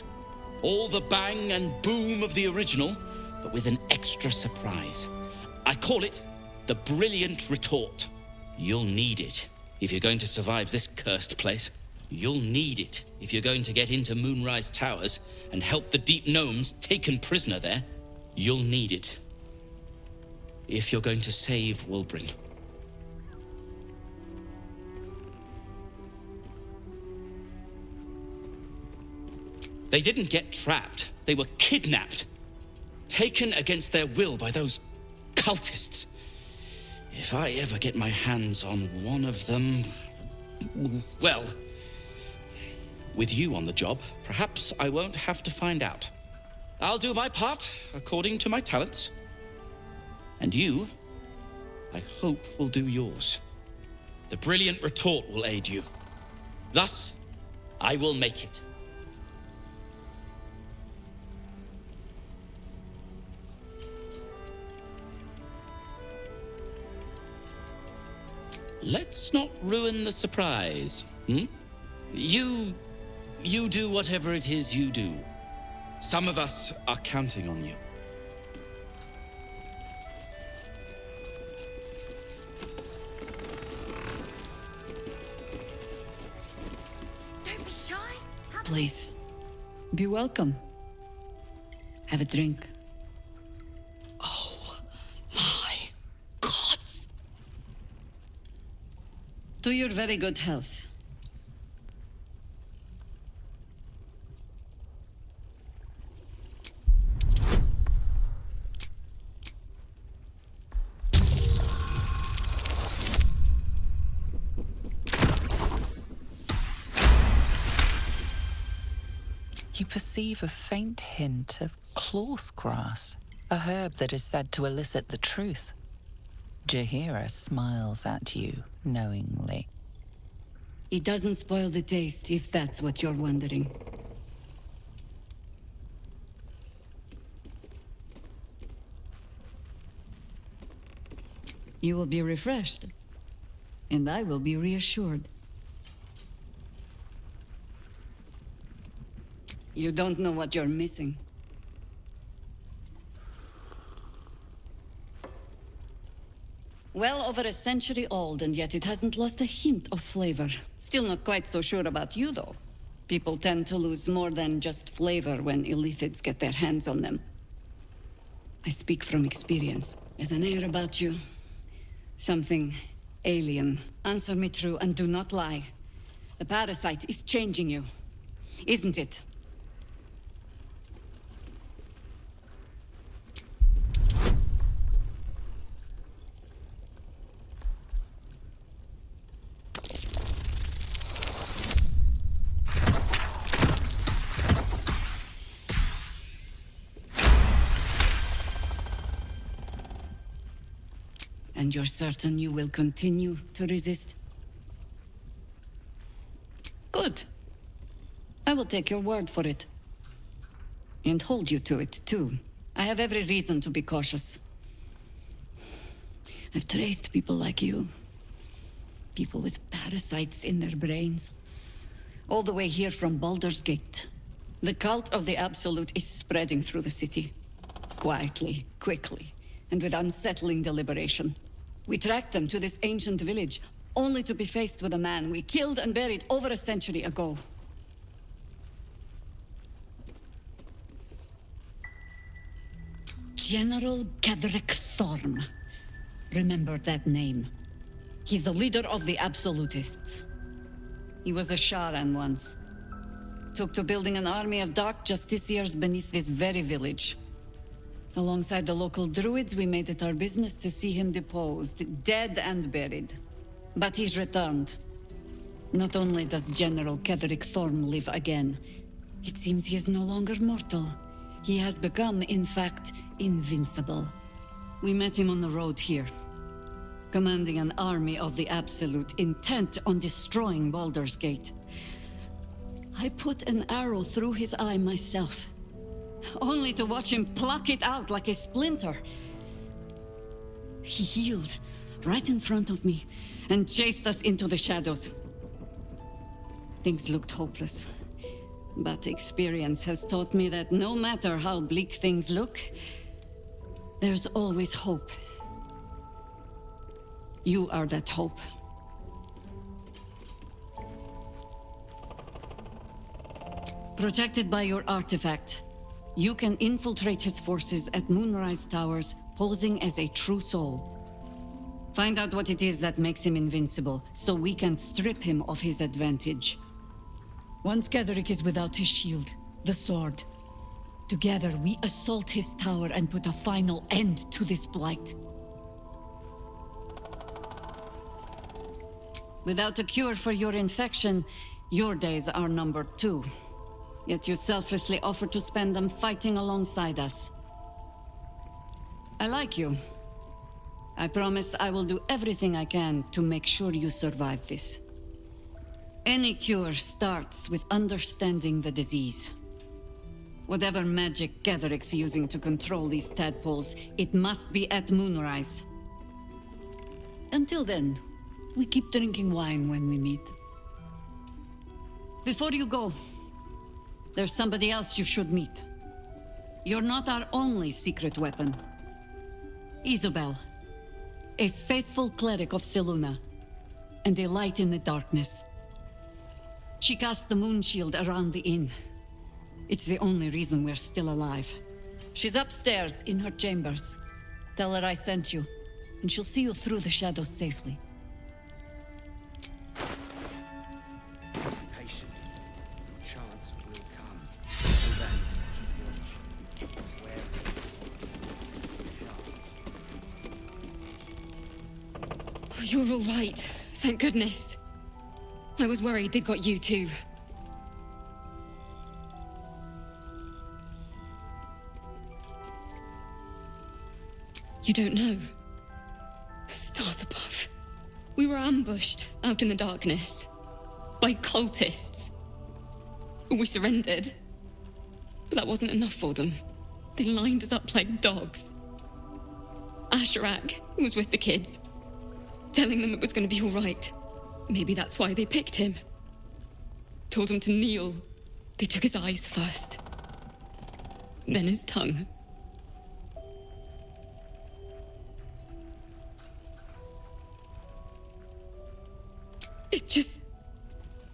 All the bang and boom of the original, but with an extra surprise. I call it the Brilliant Retort. You'll need it if you're going to survive this cursed place. You'll need it if you're going to get into Moonrise Towers and help the Deep Gnomes taken prisoner there. You'll need it if you're going to save Wulbren. They didn't get trapped. They were kidnapped. Taken against their will by those cultists. If I ever get my hands on one of them... well... with you on the job, perhaps I won't have to find out. I'll do my part, according to my talents. And you, I hope, will do yours. The brilliant retort will aid you. Thus, I will make it. Let's not ruin the surprise, hmm? You do whatever it is you do. Some of us are counting on you. Don't be shy. Please, be welcome. Have a drink. Oh, my gods! To your very good health. You perceive a faint hint of cloth grass, a herb that is said to elicit the truth. Jahira smiles at you knowingly. It doesn't spoil the taste, if that's what you're wondering. You will be refreshed, and I will be reassured. You don't know what you're missing. Well over a century old, and yet it hasn't lost a hint of flavor. Still not quite so sure about you, though. People tend to lose more than just flavor when illithids get their hands on them. I speak from experience. There's an air about you. Something alien. Answer me true and do not lie. The parasite is changing you, isn't it? And you're certain you will continue to resist? Good. I will take your word for it. And hold you to it, too. I have every reason to be cautious. I've traced people like you. People with parasites in their brains. All the way here from Baldur's Gate. The cult of the Absolute is spreading through the city. Quietly, quickly, and with unsettling deliberation. We tracked them to this ancient village, only to be faced with a man we killed and buried over a century ago. General Ketheric Thorm. Remember that name. He's the leader of the Absolutists. He was a Sharan once. Took to building an army of dark justiciars beneath this very village. Alongside the local druids, we made it our business to see him deposed, dead and buried. But he's returned. Not only does General Ketheric Thorm live again, it seems he is no longer mortal. He has become, in fact, invincible. We met him on the road here, commanding an army of the Absolute, intent on destroying Baldur's Gate. I put an arrow through his eye myself, only to watch him pluck it out like a splinter. He healed right in front of me and chased us into the shadows. Things looked hopeless, but experience has taught me that no matter how bleak things look, there's always hope. You are that hope. Protected by your artifact, you can infiltrate his forces at Moonrise Towers, posing as a true soul. Find out what it is that makes him invincible, so we can strip him of his advantage. Once Ketheric is without his shield, The sword. Together, we assault his tower and put a final end to this blight. Without a cure for your infection, your days are numbered too. Yet you selflessly offer to spend them fighting alongside us. I like you. I promise I will do everything I can to make sure you survive this. Any cure starts with understanding the disease. Whatever magic Gatheric's using to control these tadpoles, it must be at moonrise. Until then, we keep drinking wine when we meet. Before you go, there's somebody else you should meet. You're not our only secret weapon. Isabel, a faithful cleric of Selûne, and a light in the darkness. She cast the moon shield around the inn. It's the only reason we're still alive. She's upstairs in her chambers. Tell her I sent you, and she'll see you through the shadows safely. Patient. Your chance will come. Until then, keep watch. Where Oh, you're all right. Thank goodness. I was worried they'd got you too. You don't know. Stars above. We were ambushed out in the darkness by cultists. We surrendered. But that wasn't enough for them. They lined us up like dogs. Asherak was with the kids, telling them it was going to be all right. Maybe that's why they picked him. Told him to kneel. They took his eyes first. Then his tongue.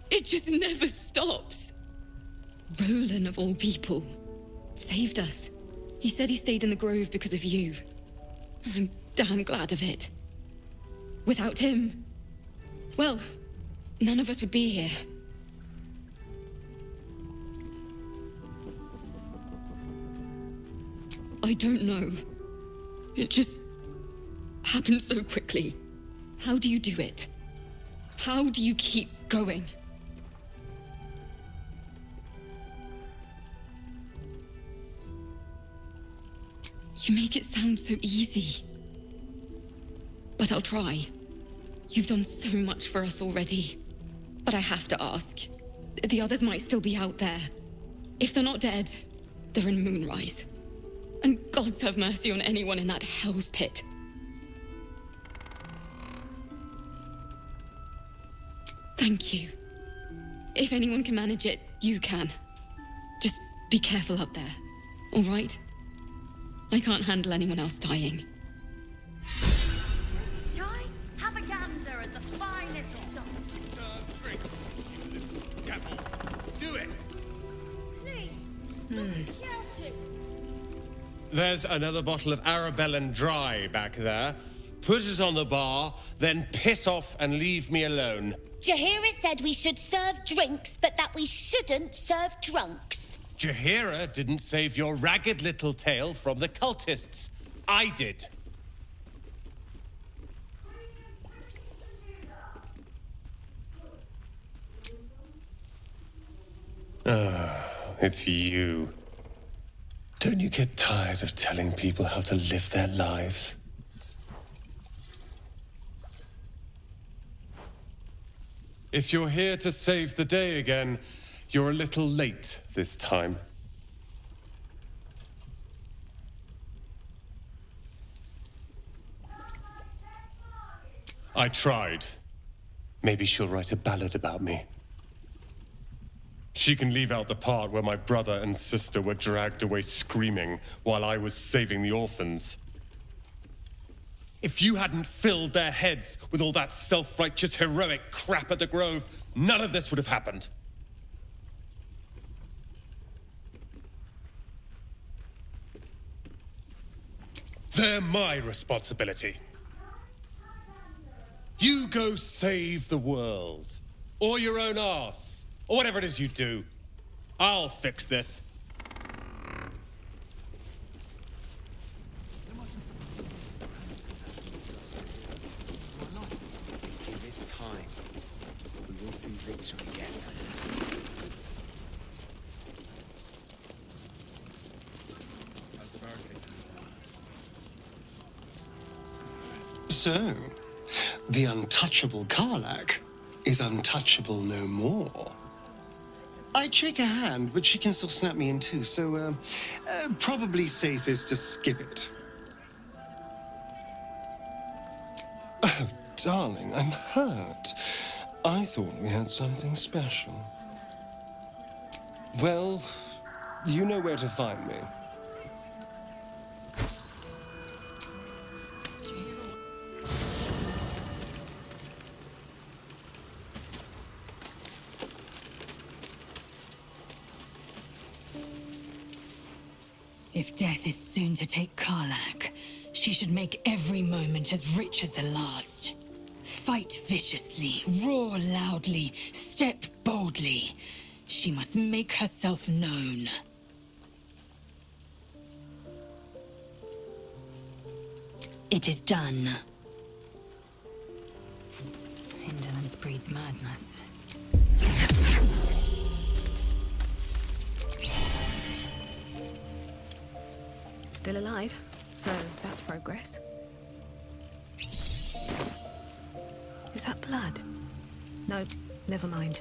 It just never stops. Roland, of all people, saved us. He said he stayed in the grove because of you. And I'm damn glad of it. Without him, well, none of us would be here. I don't know. It just happened so quickly. How do you do it? How do you keep going? You make it sound so easy. But I'll try. You've done so much for us already. But I have to ask. The others might still be out there. If they're not dead, they're in Moonrise. And gods have mercy on anyone in that hell's pit. Thank you. If anyone can manage it, you can. Just be careful up there, all right? I can't handle anyone else dying. Shall I have a gander at the finest stuff? Drink, you little devil. Do it! Please, stop shouting. There's another bottle of Arabellan Dry back there. Put it on the bar, then piss off and leave me alone. Jaheira said we should serve drinks, but that we shouldn't serve drunks. Jaheira didn't save your ragged little tail from the cultists. I did. It's you. Don't you get tired of telling people how to live their lives? If you're here to save the day again, you're a little late this time. I tried. Maybe she'll write a ballad about me. She can leave out the part where my brother and sister were dragged away screaming while I was saving the orphans. If you hadn't filled their heads with all that self-righteous, heroic crap at the Grove, none of this would have happened. They're my responsibility. You go save the world, or your own arse, or whatever it is you do. I'll fix this. Give it time. We will see victory yet. How's the barricade? So, the untouchable Karlak is untouchable no more. I'd shake her hand, but she can still snap me in two, so probably safest to skip it. Oh, darling, I'm hurt. I thought we had something special. Well, you know where to find me. If death is soon to take Karlak, she should make every moment as rich as the last. Fight viciously, roar loudly, step boldly. She must make herself known. It is done. Indolence breeds madness. Still alive, so that's progress. Is that blood? No, never mind.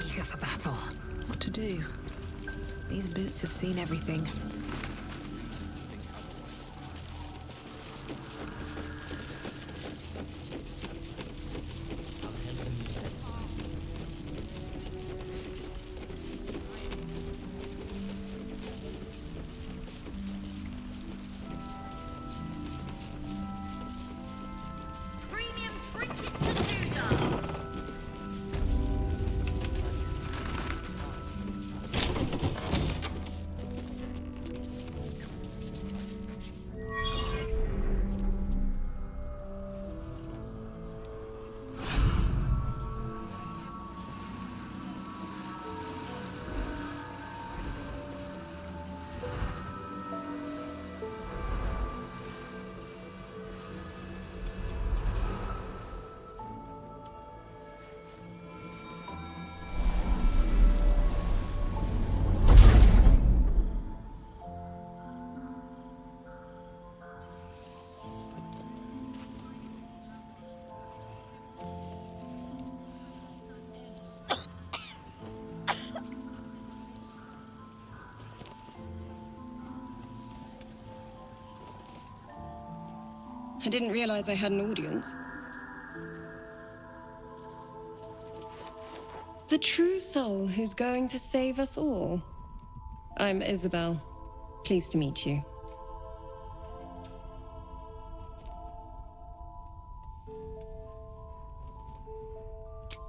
Eager for battle. What to do? These boots have seen everything. Premium trinkets and doodads. I didn't realize I had an audience. The true soul who's going to save us all. I'm Isabel. Pleased to meet you.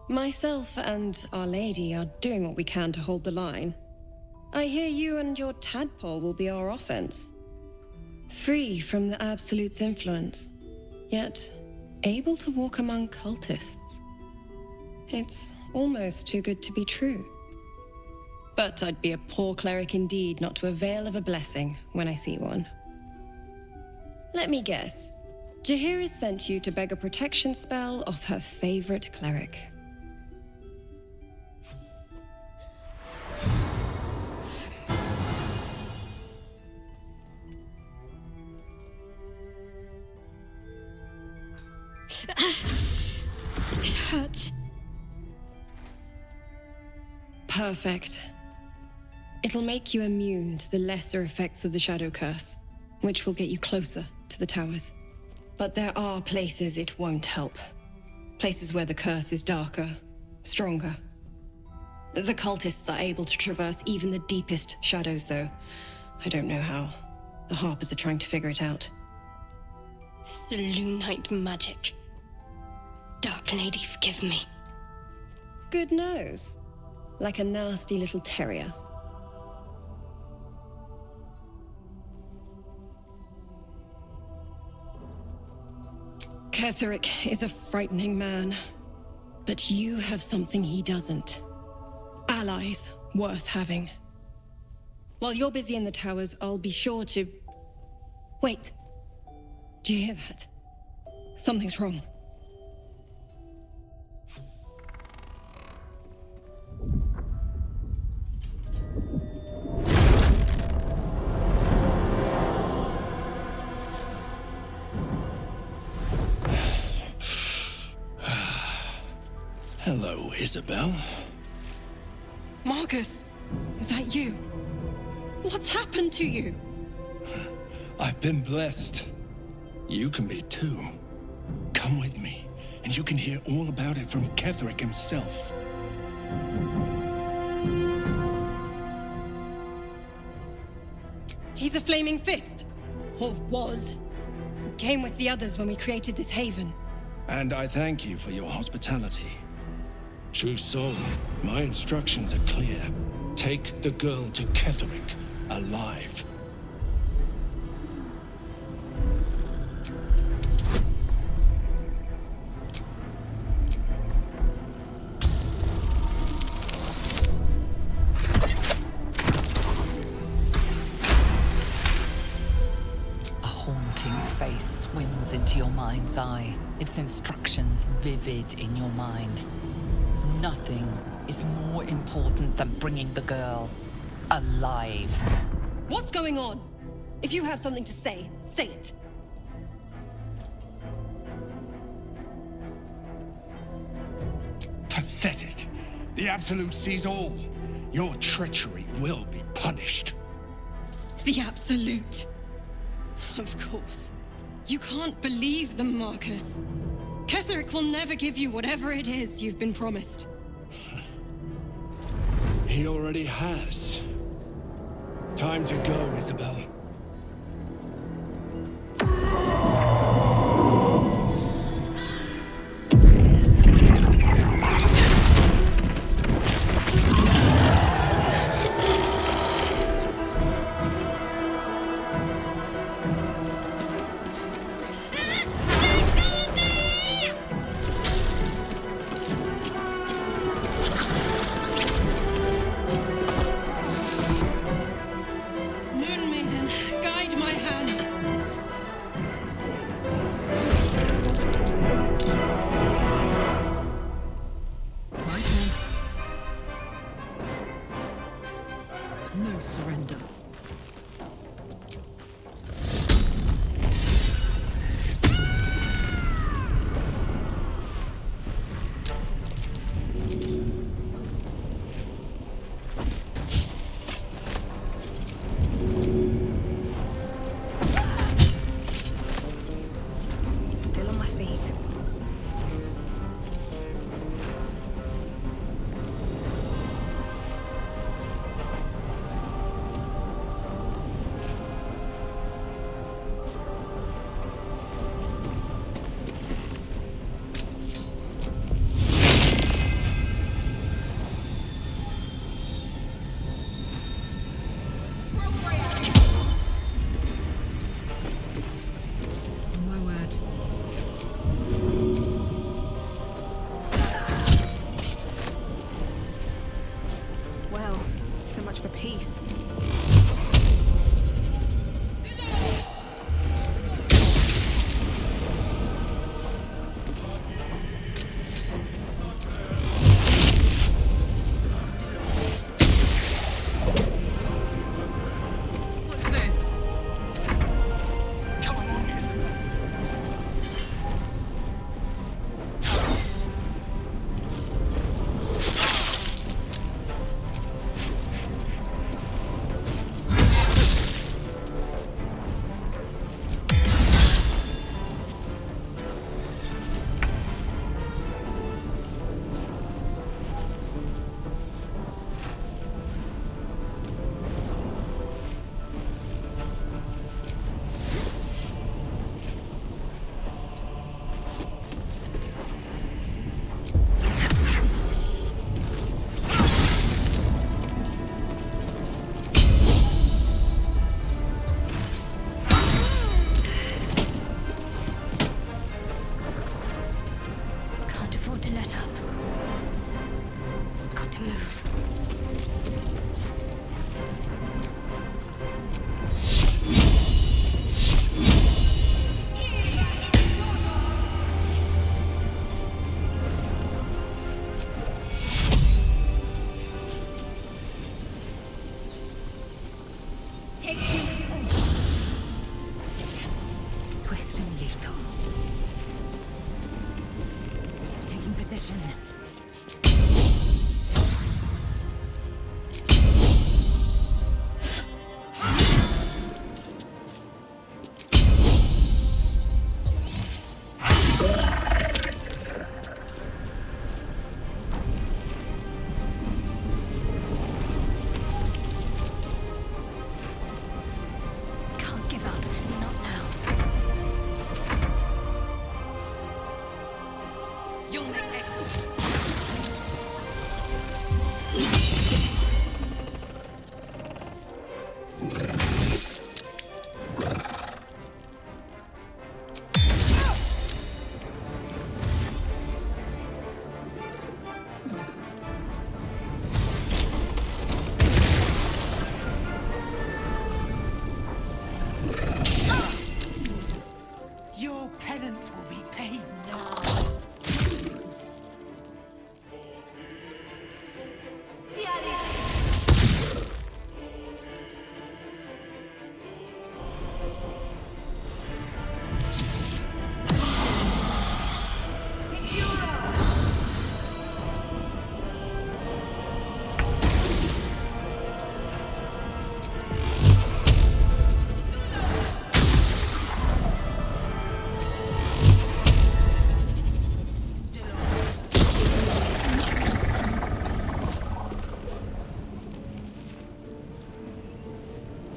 Myself and Our Lady are doing what we can to hold the line. I hear you and your tadpole will be our offense. Free from the Absolute's influence, yet able to walk among cultists. It's almost too good to be true. But I'd be a poor cleric indeed not to avail of a blessing when I see one. Let me guess. Jaheira sent you to beg a protection spell off her favorite cleric. It hurts. Perfect. It'll make you immune to the lesser effects of the Shadow Curse, which will get you closer to the towers. But there are places it won't help. Places where the curse is darker, stronger. The cultists are able to traverse even the deepest shadows, though. I don't know how. The Harpers are trying to figure it out. Selûnite magic. Dark Lady, forgive me. Good nose. Like a nasty little terrier. Ketheric is a frightening man. But you have something he doesn't. Allies worth having. While you're busy in the towers, I'll be sure to... Wait. Do you hear that? Something's wrong. Hello, Isabel. Marcus, is that you? What's happened to you? I've been blessed. You can be too. Come with me, and you can hear all about it from Ketheric himself. He's a flaming fist. Or was. Came with the others when we created this haven. And I thank you for your hospitality. True soul, my instructions are clear. Take the girl to Ketheric, alive. A haunting face swims into your mind's eye, its instructions vivid in your mind. Nothing is more important than bringing the girl alive. What's going on? If you have something to say, say it. Pathetic. The Absolute sees all. Your treachery will be punished. The Absolute. Of course. You can't believe them, Marcus. Ketheric will never give you whatever it is you've been promised. He already has. Time to go, Isabel. No surrender. Still on my feet. My word. Well, so much for peace. What's this? Come along, Isabel.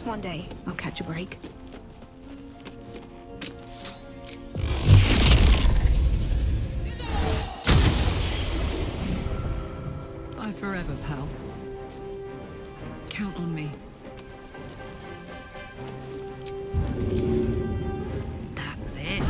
One day, I'll catch a break. Bye forever, pal. Count on me. That's it.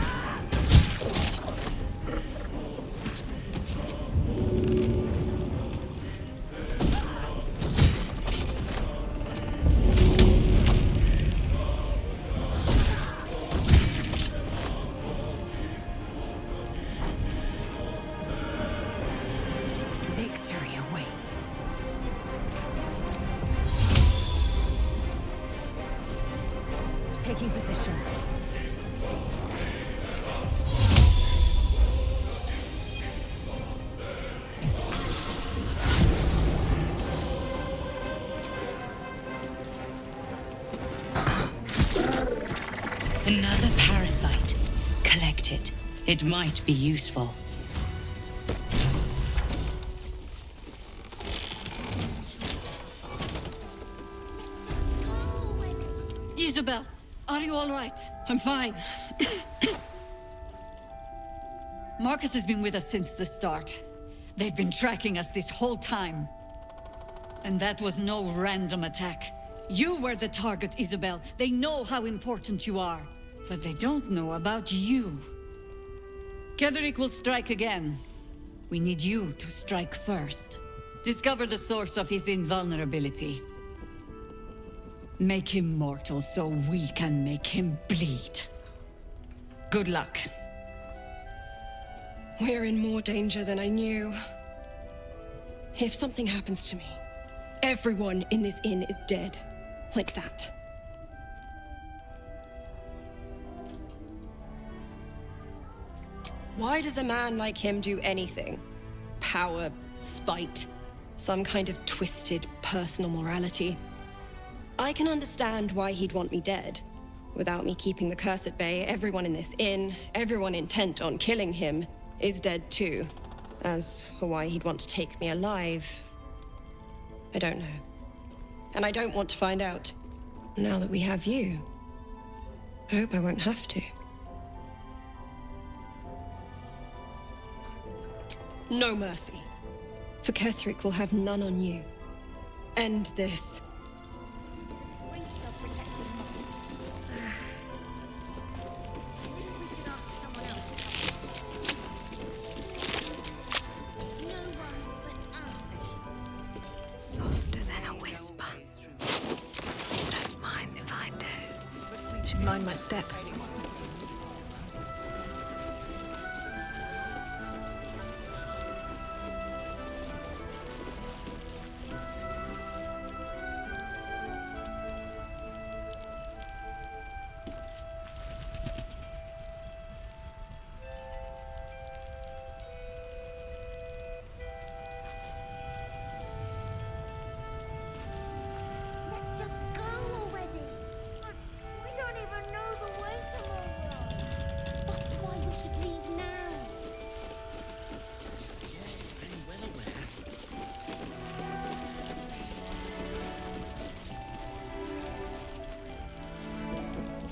Victory awaits. Taking position. Another parasite. Collect it. It might be useful. Isabel, are you all right? I'm fine. Marcus has been with us since the start. They've been tracking us this whole time. And that was no random attack. You were the target, Isabel. They know how important you are. But they don't know about you. Ketherick will strike again. We need you to strike first. Discover the source of his invulnerability. Make him mortal so we can make him bleed. Good luck. We're in more danger than I knew. If something happens to me, everyone in this inn is dead. Like that. Why does a man like him do anything? Power, spite, some kind of twisted personal morality. I can understand why he'd want me dead. Without me keeping the curse at bay, everyone in this inn, everyone intent on killing him, is dead too. As for why he'd want to take me alive, I don't know. And I don't want to find out. Now that we have you, I hope I won't have to. No mercy. For Ketherick will have none on you. End this. Softer than a whisper. Don't mind if I do. Should mind my step.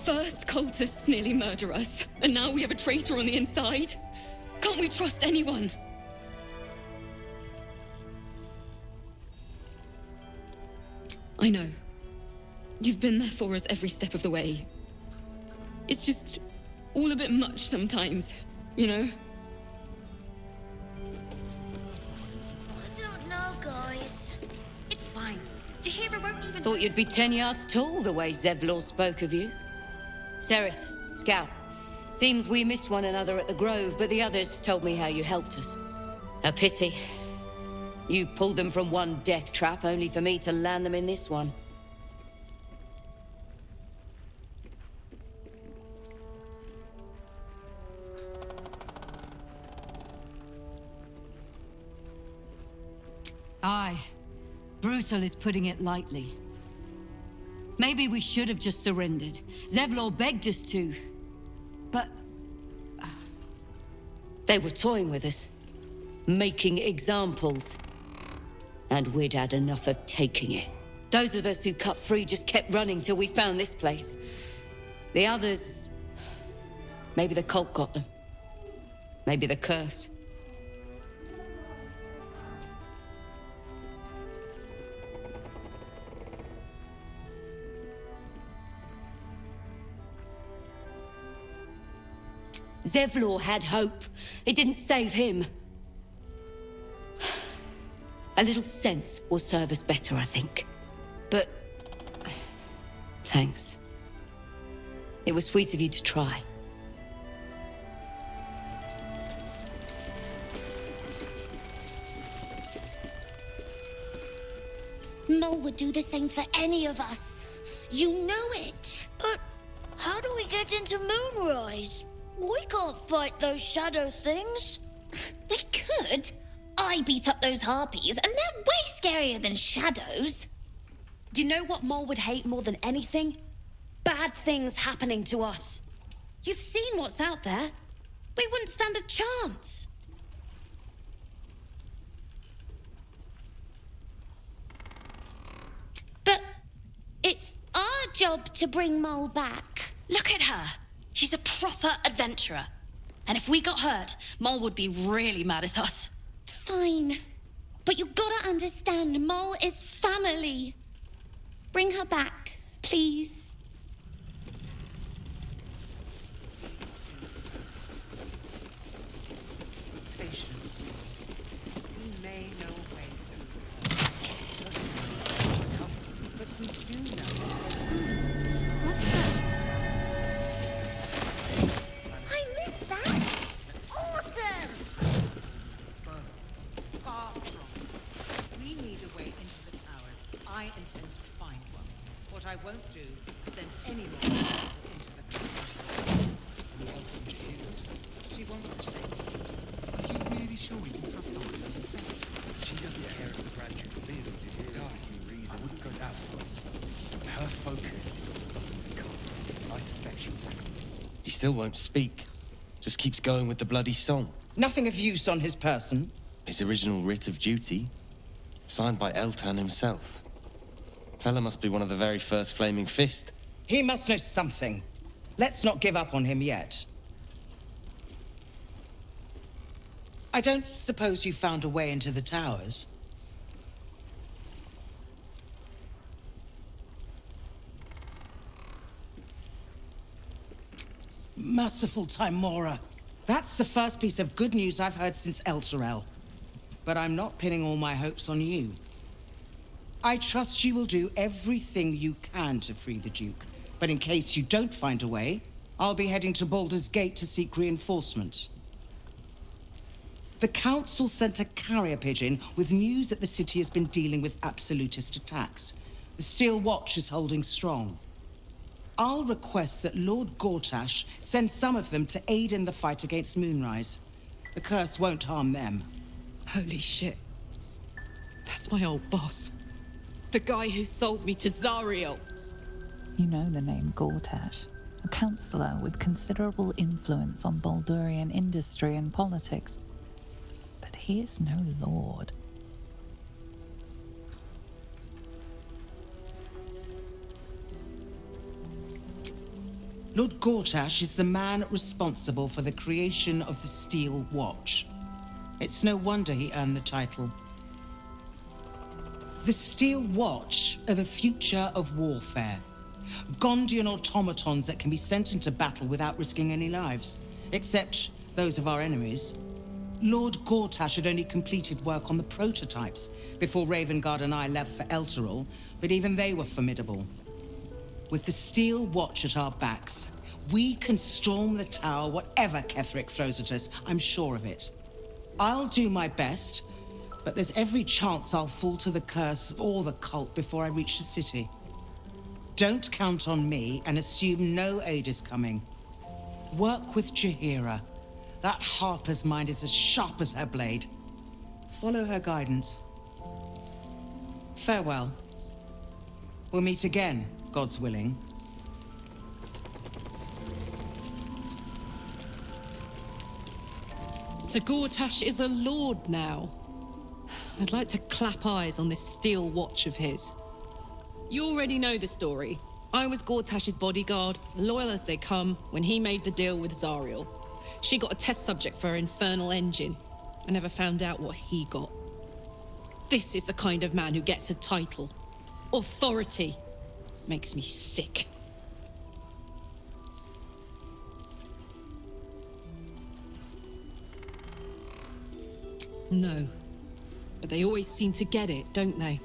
First, cultists nearly murder us, and now we have a traitor on the inside. Can't we trust anyone? I know. You've been there for us every step of the way. It's just all a bit much sometimes, you know? I don't know, guys. It's fine. Jahira won't even... Thought you'd be 10 yards tall the way Zevlor spoke of you. Ceres, Scout. Seems we missed one another at the Grove, but the others told me how you helped us. A pity. You pulled them from one death trap, only for me to land them in this one. Aye. Brutal is putting it lightly. Maybe we should have just surrendered. Zevlor begged us to. But... They were toying with us. Making examples. And we'd had enough of taking it. Those of us who cut free just kept running till we found this place. The others... maybe the cult got them. Maybe the curse. Zevlor had hope. It didn't save him. A little sense will serve us better, I think. But... thanks. It was sweet of you to try. Mole would do the same for any of us. You know it. But how do we get into Moonrise? We can't fight those shadow things. We could. I beat up those harpies, and they're way scarier than shadows. You know what Mole would hate more than anything? Bad things happening to us. You've seen what's out there. We wouldn't stand a chance. But it's our job to bring Mole back. Look at her. She's a proper adventurer. And if we got hurt, Mole would be really mad at us. Fine. But you gotta understand, Mole is family. Bring her back, please. Patience. We may know a way through. But we do know. I missed that. Awesome! Birds, far from us. We need a way into the towers. I intend to find one. What I won't do is send any more people into the towers. Any help from Jahira? She wants to see. Are you really sure we can trust someone who's infected? She doesn't care if the Grand Duke lives or dies. I wouldn't go that far. Her focus is on stopping the cult. I suspect she'll sacrifice. He still won't speak. Just keeps going with the bloody song. Nothing of use on his person? His original writ of duty, signed by Eltan himself. Fella must be one of the very first Flaming Fist. He must know something. Let's not give up on him yet. I don't suppose you found a way into the towers? Merciful Timora. That's the first piece of good news I've heard since Elturel. But I'm not pinning all my hopes on you. I trust you will do everything you can to free the Duke. But in case you don't find a way, I'll be heading to Baldur's Gate to seek reinforcements. The Council sent a carrier pigeon with news that the city has been dealing with absolutist attacks. The Steel Watch is holding strong. I'll request that Lord Gortash send some of them to aid in the fight against Moonrise. The curse won't harm them. Holy shit. That's my old boss. The guy who sold me to Zariel. You know the name Gortash, a councillor with considerable influence on Baldurian industry and politics. But he is no lord. Lord Gortash is the man responsible for the creation of the Steel Watch. It's no wonder he earned the title. The Steel Watch are the future of warfare. Gondian automatons that can be sent into battle without risking any lives, except those of our enemies. Lord Gortash had only completed work on the prototypes before Ravengard and I left for Elturel, but even they were formidable. With the Steel Watch at our backs, we can storm the tower whatever Ketheric throws at us, I'm sure of it. I'll do my best, but there's every chance I'll fall to the curse or the cult before I reach the city. Don't count on me and assume no aid is coming. Work with Jahira. That Harper's mind is as sharp as her blade. Follow her guidance. Farewell. We'll meet again, God's willing. So Gortash is a lord now. I'd like to clap eyes on this Steel Watch of his. You already know the story. I was Gortash's bodyguard, loyal as they come, when he made the deal with Zariel. She got a test subject for her infernal engine. I never found out what he got. This is the kind of man who gets a title. Authority. Makes me sick. No. But they always seem to get it, don't they?